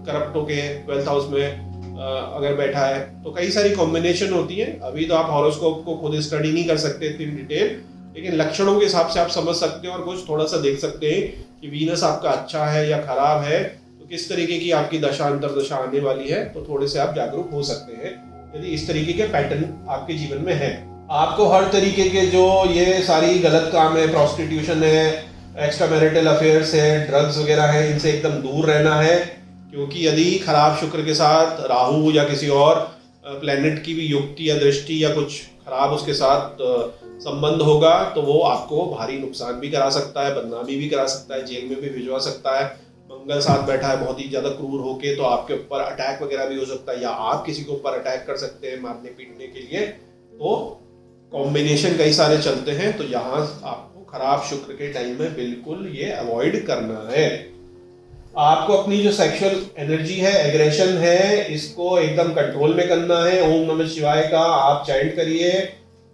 करप्ट होके 12th हाउस में अगर बैठा है, तो कई सारी कॉम्बिनेशन होती है। अभी तो आप हॉरोस्कोप को खुद स्टडी नहीं कर सकते इतनी डिटेल, लेकिन लक्षणों के हिसाब से आप समझ सकते हैं और कुछ थोड़ा सा देख सकते हैं कि वीनस आपका अच्छा है या खराब है, तो किस तरीके की आपकी दशा अंतरदशा आने वाली है। तो थोड़े से आप जागरूक हो सकते हैं यदि इस तरीके के पैटर्न आपके जीवन में है। आपको हर तरीके के जो ये सारी गलत काम है, प्रोस्टिट्यूशन है, एक्स्ट्रा मैरिटल अफेयर्स है, ड्रग्स वगैरह है, इनसे एकदम दूर रहना है। क्योंकि यदि खराब शुक्र के साथ राहु या किसी और प्लेनेट की भी युक्ति या दृष्टि या कुछ खराब उसके साथ संबंध होगा, तो वो आपको भारी नुकसान भी करा सकता है, बदनामी भी करा सकता है, जेल में भी भिजवा सकता है। मंगल साथ बैठा है बहुत ही ज्यादा क्रूर होके, तो आपके ऊपर अटैक वगैरह भी हो सकता है, या आप किसी के ऊपर अटैक कर सकते हैं मारने पीटने के लिए। तो कॉम्बिनेशन कई सारे चलते हैं, तो यहाँ आपको खराब शुक्र के टाइम में बिल्कुल ये अवॉइड करना है। आपको अपनी जो सेक्सुअल एनर्जी है, एग्रेशन है, इसको एकदम कंट्रोल में करना है। ओम नमः शिवाय का आप चैंट करिए,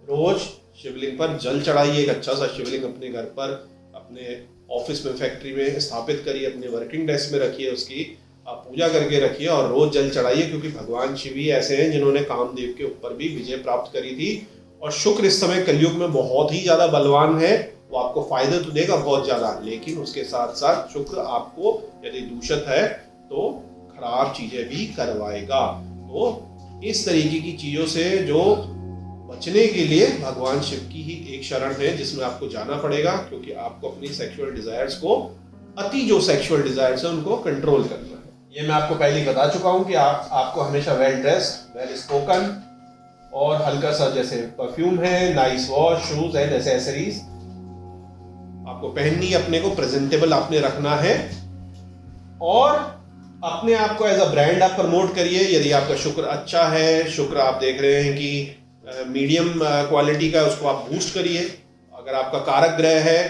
रोज शिवलिंग पर जल चढ़ाइए, एक अच्छा सा शिवलिंग अपने घर पर, अपने ऑफिस में, फैक्ट्री में स्थापित करिए, अपने वर्किंग डेस्क में रखिए उसकी, आप पूजा करके रखिए और रोज जल चढ़ाइए, क्योंकि भगवान शिव ही ऐसे हैं जिन्होंने कामदेव के ऊपर भी विजय प्राप्त करी थी। और शुक्र इस समय कलयुग में बहुत ही ज्यादा बलवान है, वो आपको फायदे तो देगा बहुत ज्यादा, लेकिन उसके साथ साथ शुक्र आपको यदि दूषित है तो खराब चीजें भी करवाएगा। तो इस तरीके की चीजों से जो बचने के लिए भगवान शिव की ही एक शरण है जिसमें आपको जाना पड़ेगा, क्योंकि आपको अपनी सेक्सुअल डिजायर्स को, अति जो सेक्सुअल डिजायर्स है उनको कंट्रोल करना है। ये मैं आपको पहले ही बता चुका हूं कि आपको हमेशा वेल ड्रेस्ड, वेल स्पोकन और हल्का सा जैसे परफ्यूम है, nice watch, shoes and accessories आपको पहननी, अपने को प्रेजेंटेबल आपने रखना है और अपने आप को एज अ ब्रांड आप प्रमोट करिए। यदि आपका शुक्र अच्छा है, शुक्र आप देख रहे हैं कि मीडियम क्वालिटी का, उसको आप बूस्ट करिए। अगर आपका कारक ग्रह है,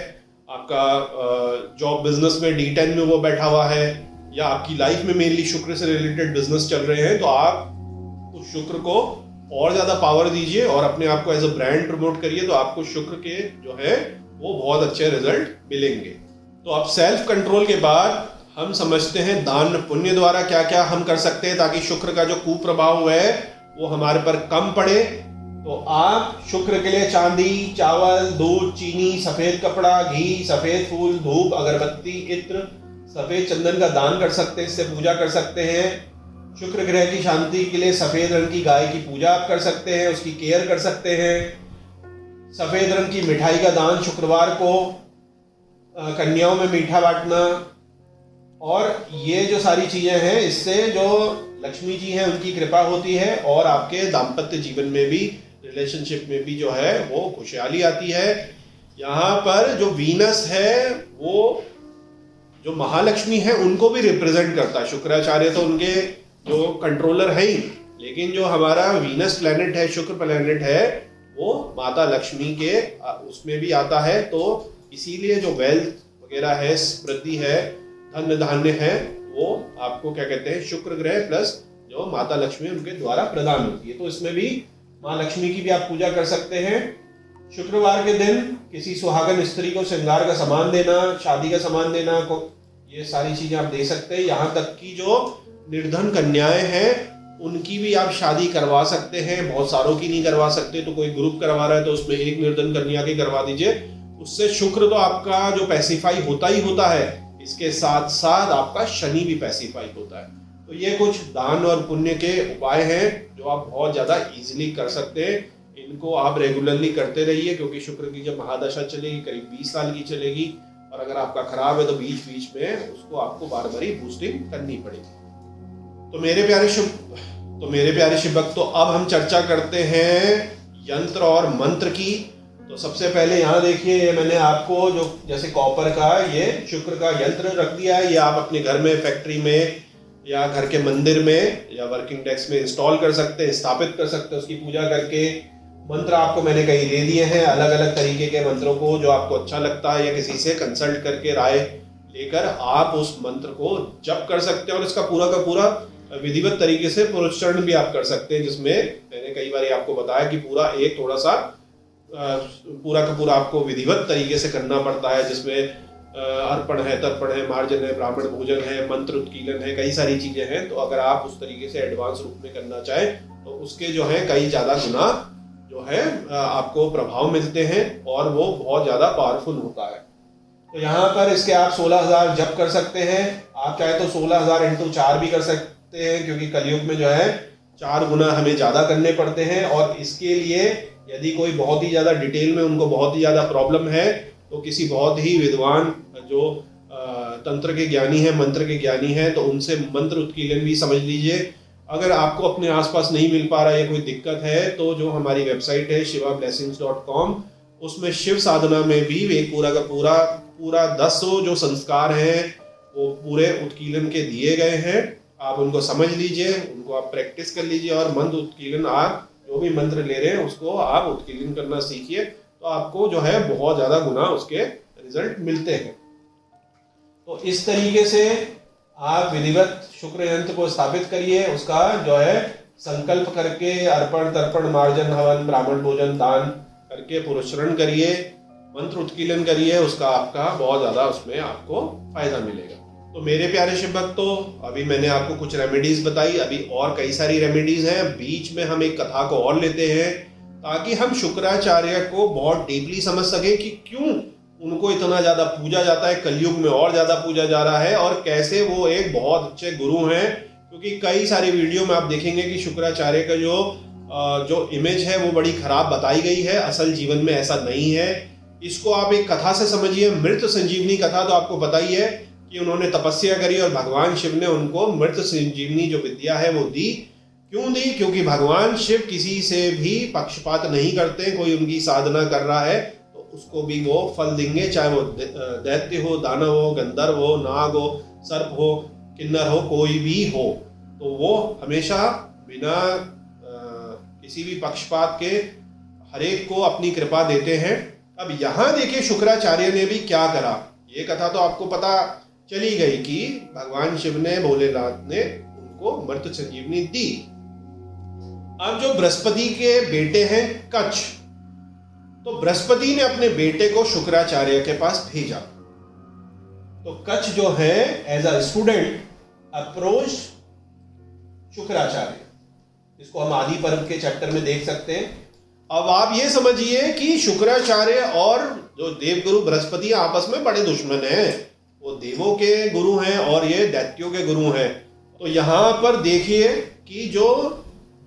आपका जॉब बिजनेस में D10 में वो बैठा हुआ है, या आपकी लाइफ में मेनली शुक्र से रिलेटेड बिजनेस चल रहे हैं, तो आप उस शुक्र को और ज्यादा पावर दीजिए और अपने आप को एज अ ब्रांड प्रमोट करिए, तो आपको शुक्र के जो है वो बहुत अच्छे रिजल्ट मिलेंगे। तो अब सेल्फ कंट्रोल के बाद हम समझते हैं दान पुण्य द्वारा क्या क्या हम कर सकते हैं ताकि शुक्र का जो कुप्रभाव है वो हमारे पर कम पड़े। तो आप शुक्र के लिए चांदी, चावल, दूध, चीनी, सफेद कपड़ा, घी, सफेद फूल, धूप, अगरबत्ती, इत्र, सफेद चंदन का दान कर सकते हैं, इससे पूजा कर सकते हैं। शुक्र ग्रह की शांति के लिए सफेद रंग की गाय की पूजा आप कर सकते हैं, उसकी केयर कर सकते हैं। सफेद रंग की मिठाई का दान शुक्रवार को कन्याओं में मीठा बांटना, और ये जो सारी चीजें हैं इससे जो लक्ष्मी जी हैं उनकी कृपा होती है और आपके दाम्पत्य जीवन में भी, रिलेशनशिप में भी जो है वो खुशहाली आती है। यहाँ पर जो वीनस है वो जो महालक्ष्मी है उनको भी रिप्रेजेंट करता है। शुक्राचार्य तो उनके जो कंट्रोलर है ही, लेकिन जो हमारा वीनस प्लैनेट है, शुक्र प्लैनेट है, वो माता लक्ष्मी के उसमें भी आता है। तो इसीलिए जो वेल्थ वगैरह है, समृद्धि है, धन धान्य है, वो आपको क्या कहते हैं, शुक्र ग्रह प्लस जो माता लक्ष्मी उनके द्वारा प्रदान होती है। तो इसमें भी माँ लक्ष्मी की भी आप पूजा कर सकते हैं। शुक्रवार के दिन किसी सुहागन स्त्री को श्रृंगार का सामान देना, शादी का सामान देना, ये सारी चीजें आप दे सकते हैं। यहाँ तक कि जो निर्धन कन्याएं हैं उनकी भी आप शादी करवा सकते हैं। बहुत सारों की नहीं करवा सकते, तो कोई ग्रुप करवा रहा है तो उसमें एक निर्धन कन्या की करवा दीजिए। उससे शुक्र तो आपका जो पैसिफाई होता ही होता है, इसके साथ साथ आपका शनि भी पैसिफाई होता है। तो ये कुछ दान और पुण्य के उपाय हैं जो आप बहुत ज्यादा इजीली कर सकते हैं। इनको आप रेगुलरली करते रहिए, क्योंकि शुक्र की जब महादशा चलेगी करीब 20 साल की चलेगी, और अगर आपका खराब है तो बीच बीच में उसको आपको बार बार ही बूस्टिंग करनी पड़ेगी। तो मेरे प्यारे शिव भक्त, तो अब हम चर्चा करते हैं यंत्र और मंत्र की। तो सबसे पहले यहाँ देखिए, ये मैंने आपको जो जैसे कॉपर का ये शुक्र का यंत्र रख दिया है। ये आप अपने घर में, फैक्ट्री में या घर के मंदिर में या वर्किंग डेस्क में इंस्टॉल कर सकते हैं, स्थापित कर सकते हैं उसकी पूजा करके। मंत्र आपको मैंने कहीं दे दिए हैं, अलग अलग तरीके के मंत्रों को, जो आपको अच्छा लगता है या किसी से कंसल्ट करके राय लेकर आप उस मंत्र को जप कर सकते हैं। और इसका पूरा का पूरा विधिवत तरीके से पुरस्चरण भी आप कर सकते हैं, जिसमें मैंने कई बार आपको बताया कि पूरा एक थोड़ा सा पूरा का पूरा आपको विधिवत तरीके से करना पड़ता है, जिसमें अर्पण है, तर्पण है, मार्जन है, ब्राह्मण भोजन है, मंत्र उत्कीलन है, कई सारी चीजें हैं। तो अगर आप उस तरीके से एडवांस रूप में करना चाहें तो उसके जो है कई ज्यादा गुना जो है आपको प्रभाव मिलते हैं और वो बहुत ज्यादा पावरफुल होता है। तो यहाँ पर इसके आप 16,000 जप कर सकते हैं। आप चाहे तो 16,000 इंटू 4 भी कर सकते हैं, क्योंकि कलयुग में जो है 4 गुना हमें ज्यादा करने पड़ते हैं। और इसके लिए यदि कोई बहुत ही ज्यादा डिटेल में उनको बहुत ही ज्यादा प्रॉब्लम है तो किसी बहुत ही विद्वान जो तंत्र के ज्ञानी है, मंत्र के ज्ञानी है, तो उनसे मंत्र उत्कीलन भी समझ लीजिए। अगर आपको अपने आसपास नहीं मिल पा रहा है, कोई दिक्कत है, तो जो हमारी वेबसाइट है shivablessings.com, उसमें शिव साधना में भी एक पूरा का पूरा 10 जो संस्कार हैं वो पूरे उत्कीलन के दिए गए हैं। आप उनको समझ लीजिए, उनको आप प्रैक्टिस कर लीजिए और मंत्र उत्कीलन, आप जो भी मंत्र ले रहे हैं उसको आप उत्कीलन करना सीखिए, तो आपको जो है बहुत ज्यादा गुना उसके रिजल्ट मिलते हैं। तो इस तरीके से आप विधिवत शुक्र यंत्र को स्थापित करिए, उसका जो है संकल्प करके अर्पण, तर्पण, मार्जन, हवन, ब्राह्मण भोजन, दान करके पुरस्चरण करिए, मंत्र उत्कीलन करिए, उसका आपका बहुत ज्यादा उसमें आपको फायदा मिलेगा। तो मेरे प्यारे शिव भक्तों, अभी मैंने आपको कुछ रेमेडीज बताई, अभी और कई सारी रेमेडीज हैं। बीच में हम एक कथा को और लेते हैं ताकि हम शुक्राचार्य को बहुत डीपली समझ सके कि क्यों उनको इतना ज्यादा पूजा जाता है, कलयुग में और ज्यादा पूजा जा रहा है, और कैसे वो एक बहुत अच्छे गुरु हैं। क्योंकि कई सारी वीडियो में आप देखेंगे कि शुक्राचार्य का जो इमेज है वो बड़ी खराब बताई गई है, असल जीवन में ऐसा नहीं है। इसको आप एक कथा से समझिए, मृत संजीवनी कथा। तो आपको पता ही है कि उन्होंने तपस्या करी और भगवान शिव ने उनको मृत संजीवनी जो विद्या है वो दी। क्यों दी? क्योंकि भगवान शिव किसी से भी पक्षपात नहीं करते। कोई उनकी साधना कर रहा है तो उसको भी वो फल देंगे, चाहे वो दैत्य हो, दानव हो, गंधर्व हो, नाग हो, सर्प हो, किन्नर हो, कोई भी हो, तो वो हमेशा बिना किसी भी पक्षपात के हरेक को अपनी कृपा देते हैं। अब यहाँ देखिए शुक्राचार्य ने भी क्या करा। ये कथा तो आपको पता चली गई कि भगवान शिव ने, भोलेनाथ ने उनको मृत संजीवनी दी। अब जो बृहस्पति के बेटे हैं कच्छ, तो बृहस्पति ने अपने बेटे को शुक्राचार्य के पास भेजा। तो कच्छ जो है as a student approach Shukracharya, इसको हम आदि पर्व के चैप्टर में देख सकते हैं। अब आप ये समझिए कि शुक्राचार्य और जो देवगुरु बृहस्पति आपस में बड़े दुश्मन हैं। वो देवों के गुरु हैं और ये दैत्यों के गुरु हैं। तो यहाँ पर देखिए कि जो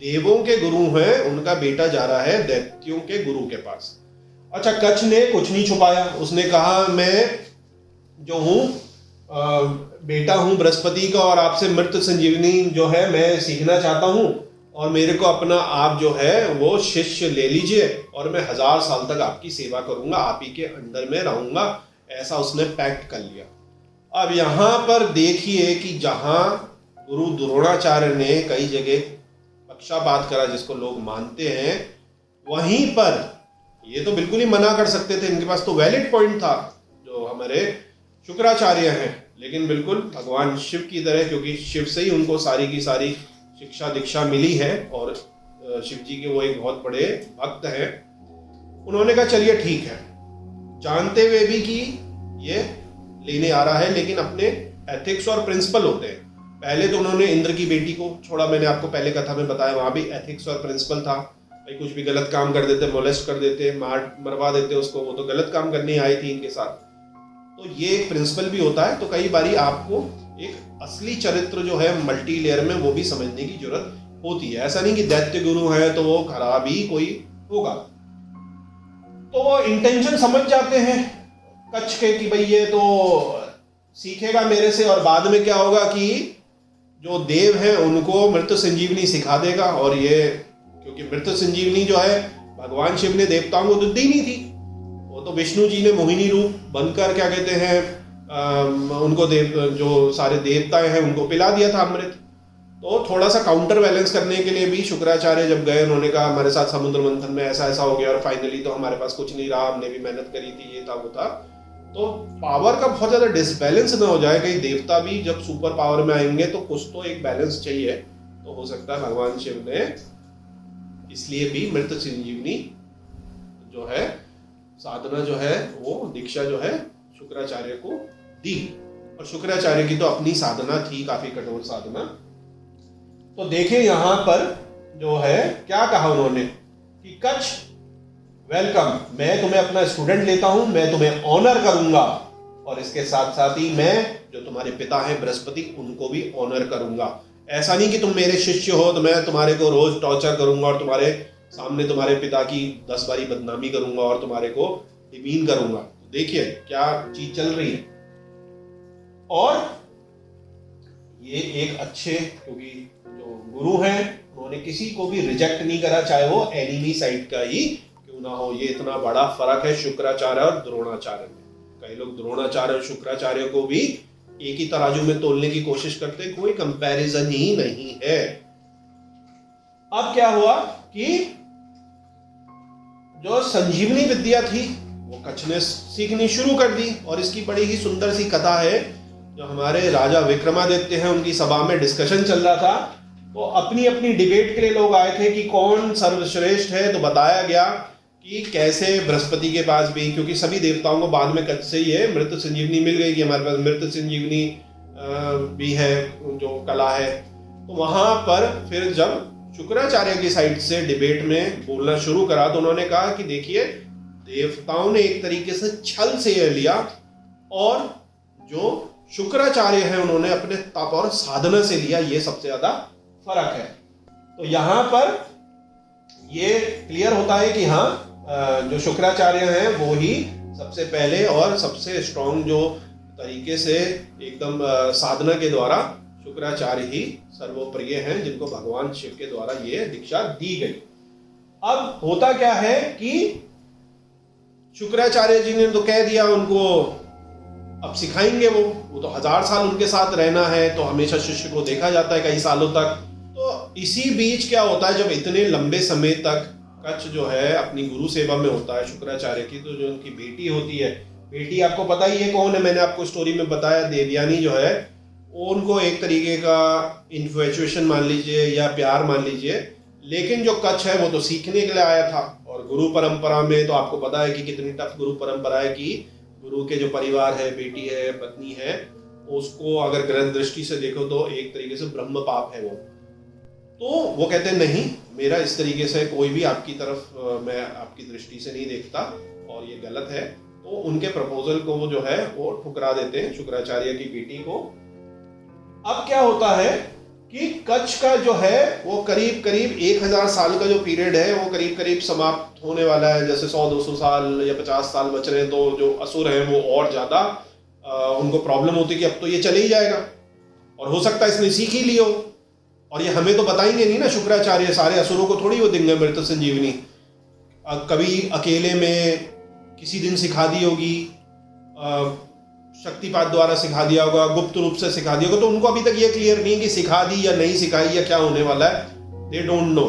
देवों के गुरु हैं उनका बेटा जा रहा है दैत्यों के गुरु के पास। अच्छा, कच्छ ने कुछ नहीं छुपाया, उसने कहा मैं जो हूँ बेटा हूँ बृहस्पति का और आपसे मृत संजीवनी जो है मैं सीखना चाहता हूँ, और मेरे को अपना आप जो है वो शिष्य ले लीजिए और मैं 1000 साल तक आपकी सेवा करूंगा, आप ही के अंडर में रहूंगा। ऐसा उसने पैक्ट कर लिया। अब यहाँ पर देखिए कि जहाँ गुरु द्रोणाचार्य ने कई जगह पक्षपात करा जिसको लोग मानते हैं, वहीं पर ये तो बिल्कुल ही मना कर सकते थे, इनके पास तो वैलिड पॉइंट था जो हमारे शुक्राचार्य हैं, लेकिन बिल्कुल भगवान शिव की तरह, क्योंकि शिव से ही उनको सारी की सारी शिक्षा दीक्षा मिली है और शिव जी के वो एक बहुत बड़े भक्त हैं। उन्होंने कहा चलिए ठीक है, जानते हुए भी कि ये लेने आ रहा है, लेकिन अपने एथिक्स और प्रिंसिपल होते हैं। पहले तो उन्होंने इंद्र की बेटी को छोड़ा, मैंने आपको पहले कथा में बताया, वहां भी एथिक्स और प्रिंसिपल था। भाई कुछ भी गलत काम कर देते, मोलेस्ट कर देते, मरवा देते उसको, वो तो गलत काम करने आई थी इनके साथ। तो ये एक प्रिंसिपल भी होता है। तो कई बारी आपको एक असली चरित्र जो है मल्टी लेयर में वो भी समझने की जरूरत होती है। ऐसा नहीं कि दैत्य गुरु है तो वो खराब ही कोई होगा। तो वो इंटेंशन समझ जाते हैं कच्छ के कि भाई ये तो सीखेगा मेरे से, और बाद में क्या होगा कि जो देव हैं उनको मृत संजीवनी सिखा देगा। और ये क्योंकि मृत संजीवनी जो है भगवान शिव ने देवताओं को तो दी नहीं थी, वो तो विष्णु जी ने मोहिनी रूप बनकर क्या कहते हैं उनको जो सारे देवताएं हैं उनको पिला दिया था अमृत। तो थोड़ा सा काउंटर बैलेंस करने के लिए भी शुक्राचार्य जब गए, उन्होंने कहा हमारे साथ समुद्र मंथन में ऐसा ऐसा हो गया और फाइनली तो हमारे पास कुछ नहीं रहा, हमने भी मेहनत करी थी, ये था वो था। तो पावर का बहुत ज्यादा डिसबैलेंस ना हो जाए, कहीं देवता भी जब सुपर पावर में आएंगे तो कुछ तो एक बैलेंस चाहिए। तो हो सकता है भगवान शिव ने इसलिए भी मृत संजीवनी जो है साधना जो है वो दीक्षा जो है शुक्राचार्य को दी। और शुक्राचार्य की तो अपनी साधना थी, काफी कठोर साधना। तो देखिए यहाँ पर जो है क्या कहा उन्होंने कि कच्छ वेलकम, मैं तुम्हें अपना स्टूडेंट लेता हूं, मैं तुम्हें ऑनर करूंगा, और इसके साथ साथ ही मैं जो तुम्हारे पिता हैं बृहस्पति उनको भी ऑनर करूंगा। ऐसा नहीं कि तुम मेरे शिष्य हो तो मैं तुम्हारे को रोज टॉर्चर करूंगा और तुम्हारे सामने तुम्हारे पिता की 10 बारी बदनामी करूंगा और तुम्हारे को डिमीन करूंगा। देखिए क्या चीज चल रही है। और ये एक अच्छे, क्योंकि जो गुरु हैं उन्होंने किसी को भी रिजेक्ट नहीं करा, चाहे वो एनिमी साइड का ही क्यों ना हो। ये इतना बड़ा फर्क है शुक्राचार्य और द्रोणाचार्य में। कई लोग द्रोणाचार्य और शुक्राचार्य को भी एक ही तराजू में तोलने की कोशिश करते हैं, कोई कंपैरिजन ही नहीं है। अब क्या हुआ कि जो संजीवनी विद्या थी वो कच्छ ने सीखनी शुरू कर दी। और इसकी बड़ी ही सुंदर सी कथा है, जो हमारे राजा विक्रमादित्य हैं उनकी सभा में डिस्कशन चल रहा था। तो अपनी अपनी डिबेट के लिए लोग आए थे कि कौन सर्वश्रेष्ठ है। तो बताया गया कि कैसे बृहस्पति के पास भी, क्योंकि सभी देवताओं को बाद में कच्छ से ही है मृत संजीवनी मिल गई कि हमारे पास मृत संजीवनी भी है जो कला है। तो वहां पर फिर जब शुक्राचार्य की साइड से डिबेट में बोलना शुरू करा तो उन्होंने कहा कि देखिए, देवताओं ने एक तरीके से छल से यह लिया और जो शुक्राचार्य है उन्होंने अपने तप और साधना से लिया, ये सबसे ज्यादा फर्क है। तो यहां पर ये क्लियर होता है कि हाँ, जो शुक्राचार्य हैं वो ही सबसे पहले और सबसे स्ट्रॉन्ग जो तरीके से एकदम साधना के द्वारा शुक्राचार्य ही सर्वोप्रिय हैं, जिनको भगवान शिव के द्वारा ये दीक्षा दी गई। अब होता क्या है कि शुक्राचार्य जी ने तो कह दिया उनको, अब सिखाएंगे वो तो 1000 साल उनके साथ रहना है, तो हमेशा शिष्य को देखा जाता है कई सालों तक। तो इसी बीच क्या होता है, जब इतने लंबे समय तक कच्छ जो है अपनी गुरु सेवा में होता है शुक्राचार्य की, तो जो उनकी बेटी होती है, बेटी आपको पता ही है कौन है, मैंने आपको स्टोरी में बताया, देवयानी जो है, उनको एक तरीके का इन्फ्चुएशन मान लीजिए या प्यार मान लीजिए, लेकिन जो कच्छ है वो तो सीखने के लिए आया था। और गुरु परंपरा में तो आपको पता है कि कितनी टफ गुरु परंपरा है कि गुरु के जो परिवार है, बेटी है, पत्नी है, उसको अगर ग्रह दृष्टि से देखो तो एक तरीके से ब्रह्म पाप है वो। तो वो कहते हैं नहीं, मेरा इस तरीके से कोई भी आपकी तरफ मैं आपकी दृष्टि से नहीं देखता और ये गलत है। तो उनके प्रपोजल को वो जो है वो ठुकरा देते हैं शुक्राचार्य की बेटी को। अब क्या होता है कि कच्छ का जो है वो करीब करीब 1000 साल का जो पीरियड है वो करीब करीब समाप्त होने वाला है। जैसे 100-200 साल या 50 साल बच रहे हैं, तो जो असुर हैं वो और ज्यादा उनको प्रॉब्लम होती है कि अब तो ये चले ही जाएगा और हो सकता है इसने सीख ही लियो। और ये हमें तो बताएंगे नहीं ना शुक्राचार्य, सारे असुरों को थोड़ी वो देंगे मृत संजीवनी। कभी अकेले में किसी दिन सिखा दी होगी, शक्तिपात द्वारा सिखा दिया होगा, गुप्त रूप से सिखा दिया होगा, तो उनको अभी तक ये क्लियर नहीं कि सिखा दी या नहीं सिखाई या क्या होने वाला है, दे डोंट नो।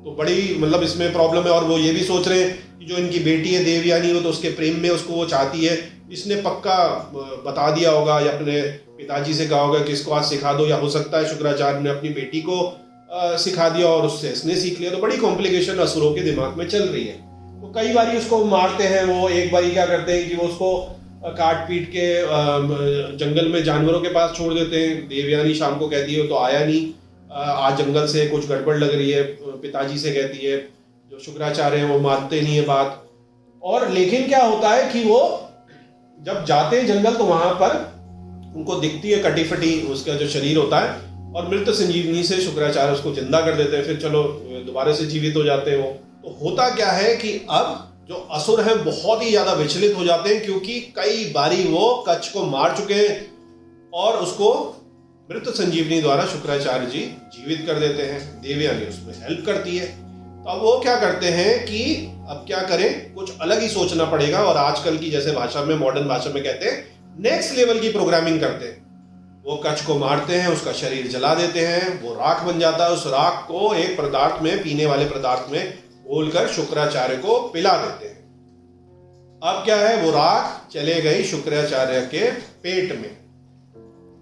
तो बड़ी मतलब इसमें प्रॉब्लम है। और वो ये भी सोच रहे हैं कि जो इनकी बेटी है देवयानी, वो तो उसके प्रेम में उसको वो चाहती है, इसने पक्का बता दिया होगा या अपने पिताजी से कहा होगा कि इसको आज सिखा दो, या हो सकता है शुक्राचार्य ने अपनी बेटी को सिखा दिया और उससे इसने सीख लिया। तो बड़ी कॉम्प्लिकेशन असुरों के दिमाग में चल रही है। तो कई बार उसको मारते हैं, वो एक बार क्या करते हैं कि वो उसको काट पीट के जंगल में जानवरों के पास छोड़ देते हैं। देवयानी शाम को कहती है तो आया नहीं, आज जंगल से कुछ गड़बड़ लग रही है, पिताजी से कहती है। जो शुक्राचार्य हैं वो मानते नहीं है बात। और लेकिन क्या होता है कि वो जब जाते हैं जंगल तो वहां पर उनको दिखती है कटी फटी उसका जो शरीर होता है, और मृत संजीवनी से शुक्राचार्य उसको जिंदा कर देते हैं। फिर चलो दोबारा से जीवित हो जाते हैं वो। तो होता क्या है कि अब जो असुर हैं बहुत ही ज्यादा विचलित हो जाते हैं, क्योंकि कई बारी वो कच्छ को मार चुके हैं और उसको मृत संजीवनी द्वारा शुक्राचार्य जी जीवित कर देते हैं। देवयानी उसमें हेल्प करती है। तो अब वो क्या करते हैं कि अब क्या करें, कुछ अलग ही सोचना पड़ेगा। और आजकल की जैसे भाषा में, मॉडर्न भाषा में कहते हैं, नेक्स्ट लेवल की प्रोग्रामिंग करते हैं। वो कच्छ को मारते हैं, उसका शरीर जला देते हैं, वो राख बन जाता है। उस राख को एक पदार्थ में, पीने वाले पदार्थ में घोलकर शुक्राचार्य को पिला देते हैं। अब क्या है, वो राख चले गई शुक्राचार्य के पेट में।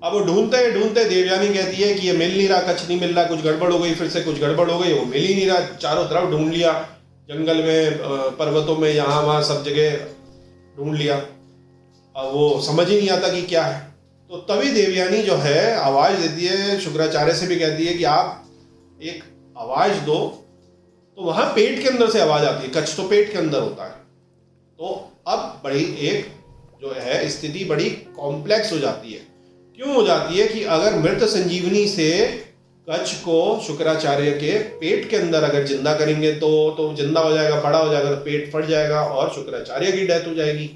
अब वो ढूंढते देवयानी कहती है कि ये मिल नहीं रहा, कच्छ नहीं मिल रहा, कुछ गड़बड़ हो गई, फिर से कुछ गड़बड़ हो गई, वो मिल ही नहीं रहा। चारों तरफ ढूंढ लिया, जंगल में, पर्वतों में, यहाँ वहां सब जगह ढूंढ लिया। अब वो समझ ही नहीं आता कि क्या है। तो तभी देवयानी जो है आवाज देती है, शुक्राचार्य से भी कहती है कि आप एक आवाज दो। तो वहां पेट के अंदर से आवाज आती है, कच्छ तो पेट के अंदर होता है। तो अब बड़ी एक जो है स्थिति बड़ी कॉम्प्लेक्स हो जाती है। क्यों हो जाती है कि अगर मृत संजीवनी से कच्छ को शुक्राचार्य के पेट के अंदर अगर जिंदा करेंगे तो जिंदा हो जाएगा, बड़ा हो जाएगा, तो पेट फट जाएगा और शुक्राचार्य की डेथ हो जाएगी।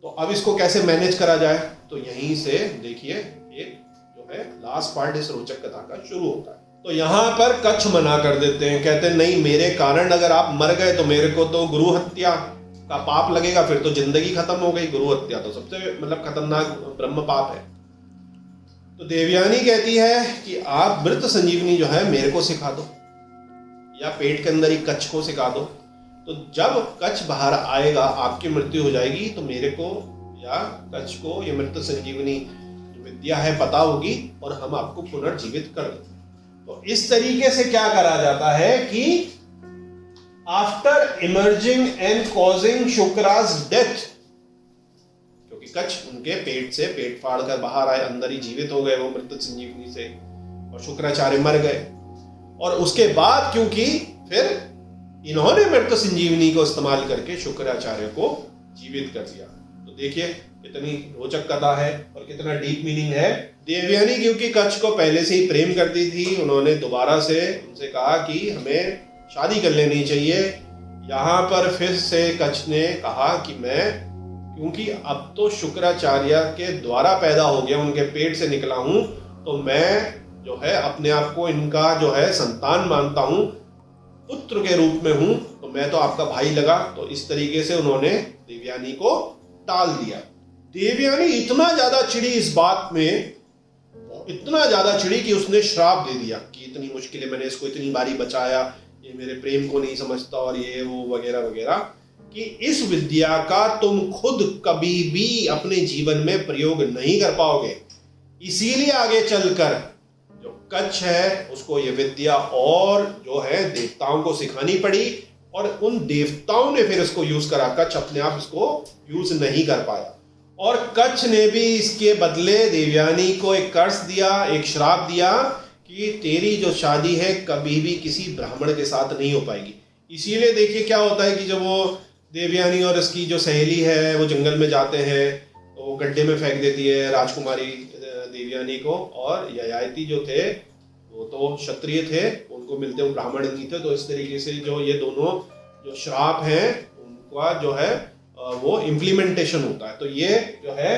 तो अब इसको कैसे मैनेज करा जाए, तो यहीं से देखिए एक जो है लास्ट पार्ट इस रोचक कथा का शुरू होता है। तो यहाँ पर कच्छ मना कर देते हैं, कहते हैं नहीं, मेरे कारण अगर आप मर गए तो मेरे को तो गुरु हत्या का पाप लगेगा, फिर तो जिंदगी खत्म हो गई। गुरु हत्या तो सबसे मतलब खतरनाक ब्रह्म पाप है। तो देवयानी कहती है कि आप मृत संजीवनी जो है मेरे को सिखा दो, या पेट के अंदर ही कच्छ को सिखा दो। तो जब कच्छ बाहर आएगा, आपकी मृत्यु हो जाएगी, तो मेरे को या कच्छ को ये मृत संजीवनी विद्या है पता होगी और हम आपको पुनर्जीवित कर देंगे। तो इस तरीके से क्या करा जाता है कि आफ्टर इमर्जिंग एंड कॉजिंग शुक्रास डेथ, क्योंकि कच्छ उनके पेट से पेट फाड़ कर बाहर आए, अंदर ही जीवित हो गए वो मृत संजीवनी से, और शुक्राचार्य मर गए। और उसके बाद क्योंकि फिर इन्होंने मृत संजीवनी को इस्तेमाल करके शुक्राचार्य को जीवित कर दिया। तो देखिए कितनी रोचक कथा है और कितना डीप मीनिंग है। देवयानी क्योंकि कच्छ को पहले से ही प्रेम करती थी, उन्होंने दोबारा से उनसे कहा कि हमें शादी कर लेनी चाहिए। यहाँ पर फिर से कच्छ ने कहा कि मैं, क्योंकि अब तो शुक्राचार्य के द्वारा पैदा हो गया, उनके पेट से निकला हूं, तो मैं जो है अपने आप को इनका जो है संतान मानता हूं, पुत्र के रूप में हूं, तो मैं तो आपका भाई लगा। तो इस तरीके से उन्होंने देवयानी को टाल दिया। देवयानी इतना ज्यादा चिड़ी इस बात में, इतना ज्यादा चिड़ी कि उसने श्राप दे दिया कि इतनी मुश्किलें मैंने इसको इतनी बारी बचाया, ये मेरे प्रेम को नहीं समझता और ये वो वगैरह वगैरह, कि इस विद्या का तुम खुद कभी भी अपने जीवन में प्रयोग नहीं कर पाओगे। इसीलिए आगे चलकर जो कच्छ है उसको ये विद्या और जो है देवताओं को सिखानी पड़ी, और उन देवताओं ने फिर इसको यूज करा। कच्छ अपने आप इसको यूज नहीं कर पाया, और कच्छ ने भी इसके बदले देवयानी को एक कर्स दिया, एक श्राप दिया कि तेरी जो शादी है कभी भी किसी ब्राह्मण के साथ नहीं हो पाएगी। इसीलिए देखिए क्या होता है कि जब वो देवयानी और इसकी जो सहेली है वो जंगल में जाते हैं तो वो गड्ढे में फेंक देती है राजकुमारी देवयानी को, और ययाति जो थे वो तो क्षत्रिय थे, उनको मिलते हुए ब्राह्मण नहीं थे। तो इस तरीके से जो ये दोनों जो श्राप हैं उनका जो है वो इम्प्लीमेंटेशन होता है। तो ये जो है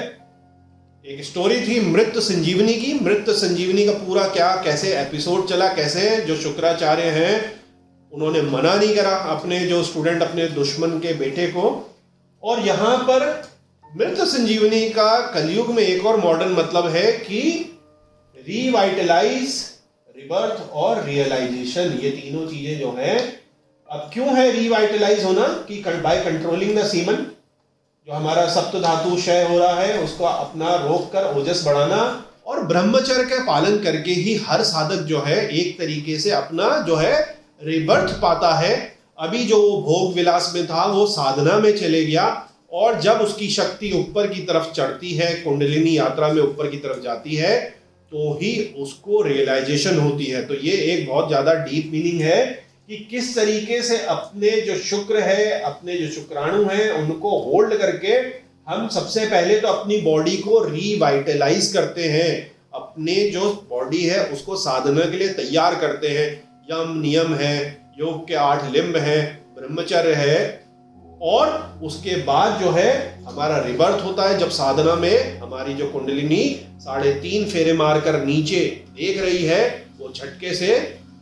एक स्टोरी थी मृत संजीवनी की। मृत संजीवनी का पूरा क्या कैसे एपिसोड चला, कैसे जो शुक्राचार्य हैं उन्होंने मना नहीं करा अपने जो स्टूडेंट, अपने दुश्मन के बेटे को। और यहाँ पर मृत संजीवनी का कलयुग में एक और मॉडर्न मतलब है कि रीवाइटलाइज, रिबर्थ और रियलाइजेशन, ये तीनों चीजें जो हैं। अब क्यों है रीवाइटलाइज होना? कि बाय कंट्रोलिंग द सीमन, जो हमारा सप्त धातु क्षय हो रहा है उसको अपना रोक कर ओजस बढ़ाना, और ब्रह्मचर्य का पालन करके ही हर साधक जो है एक तरीके से अपना जो है रिबर्थ पाता है। अभी जो वो भोग विलास में था वो साधना में चले गया, और जब उसकी शक्ति ऊपर की तरफ चढ़ती है, कुंडलिनी यात्रा में ऊपर की तरफ जाती है, तो ही उसको रियलाइजेशन होती है। तो ये एक बहुत ज्यादा डीप मीनिंग है कि किस तरीके से अपने जो शुक्र है, अपने जो शुक्राणु हैं उनको होल्ड करके हम सबसे पहले तो अपनी बॉडी को रीवाइटलाइज करते हैं, अपने जो बॉडी है उसको साधना के लिए तैयार करते हैं। यम नियम है, योग के 8 लिम्ब हैं, ब्रह्मचर्य है, और उसके बाद जो है हमारा रिबर्थ होता है जब साधना में हमारी जो कुंडलिनी 3.5 फेरे मारकर नीचे देख रही है वो झटके से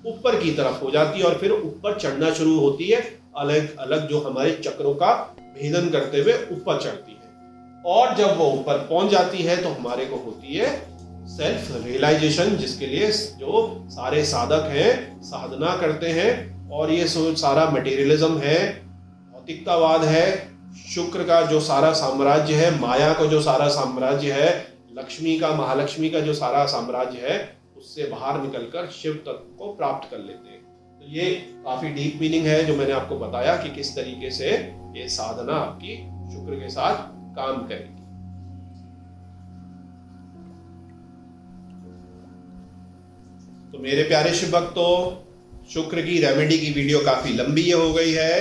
ऊपर की तरफ हो जाती है, और फिर ऊपर चढ़ना शुरू होती है, अलग अलग जो हमारे चक्रों का भेदन करते हुए ऊपर चढ़ती है। और जब वो ऊपर पहुंच जाती है तो हमारे को होती है सेल्फ रियलाइजेशन, जिसके लिए जो सारे साधक हैं साधना करते हैं। और ये सारा मटेरियलिज्म है, भौतिकतावाद है, शुक्र का जो सारा साम्राज्य है, माया का जो सारा साम्राज्य है, लक्ष्मी का, महालक्ष्मी का जो सारा साम्राज्य है, उससे बाहर निकलकर शिव तत्व को प्राप्त कर लेते हैं। तो ये काफी डीप मीनिंग है जो मैंने आपको बताया कि किस तरीके से ये साधना आपकी शुक्र के साथ काम करेगी। तो मेरे प्यारे शिव भक्तों, शुक्र की रेमेडी की वीडियो काफी लंबी हो गई है।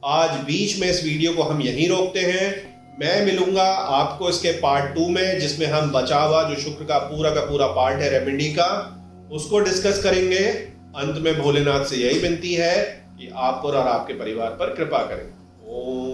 आज बीच में इस वीडियो को हम यहीं रोकते हैं। मैं मिलूंगा आपको इसके पार्ट 2 में, जिसमें हम बचा हुआ जो शुक्र का पूरा पार्ट है रेमेडी का, उसको डिस्कस करेंगे। अंत में भोलेनाथ से यही विनती है कि आप पर और आपके परिवार पर कृपा करें। ओम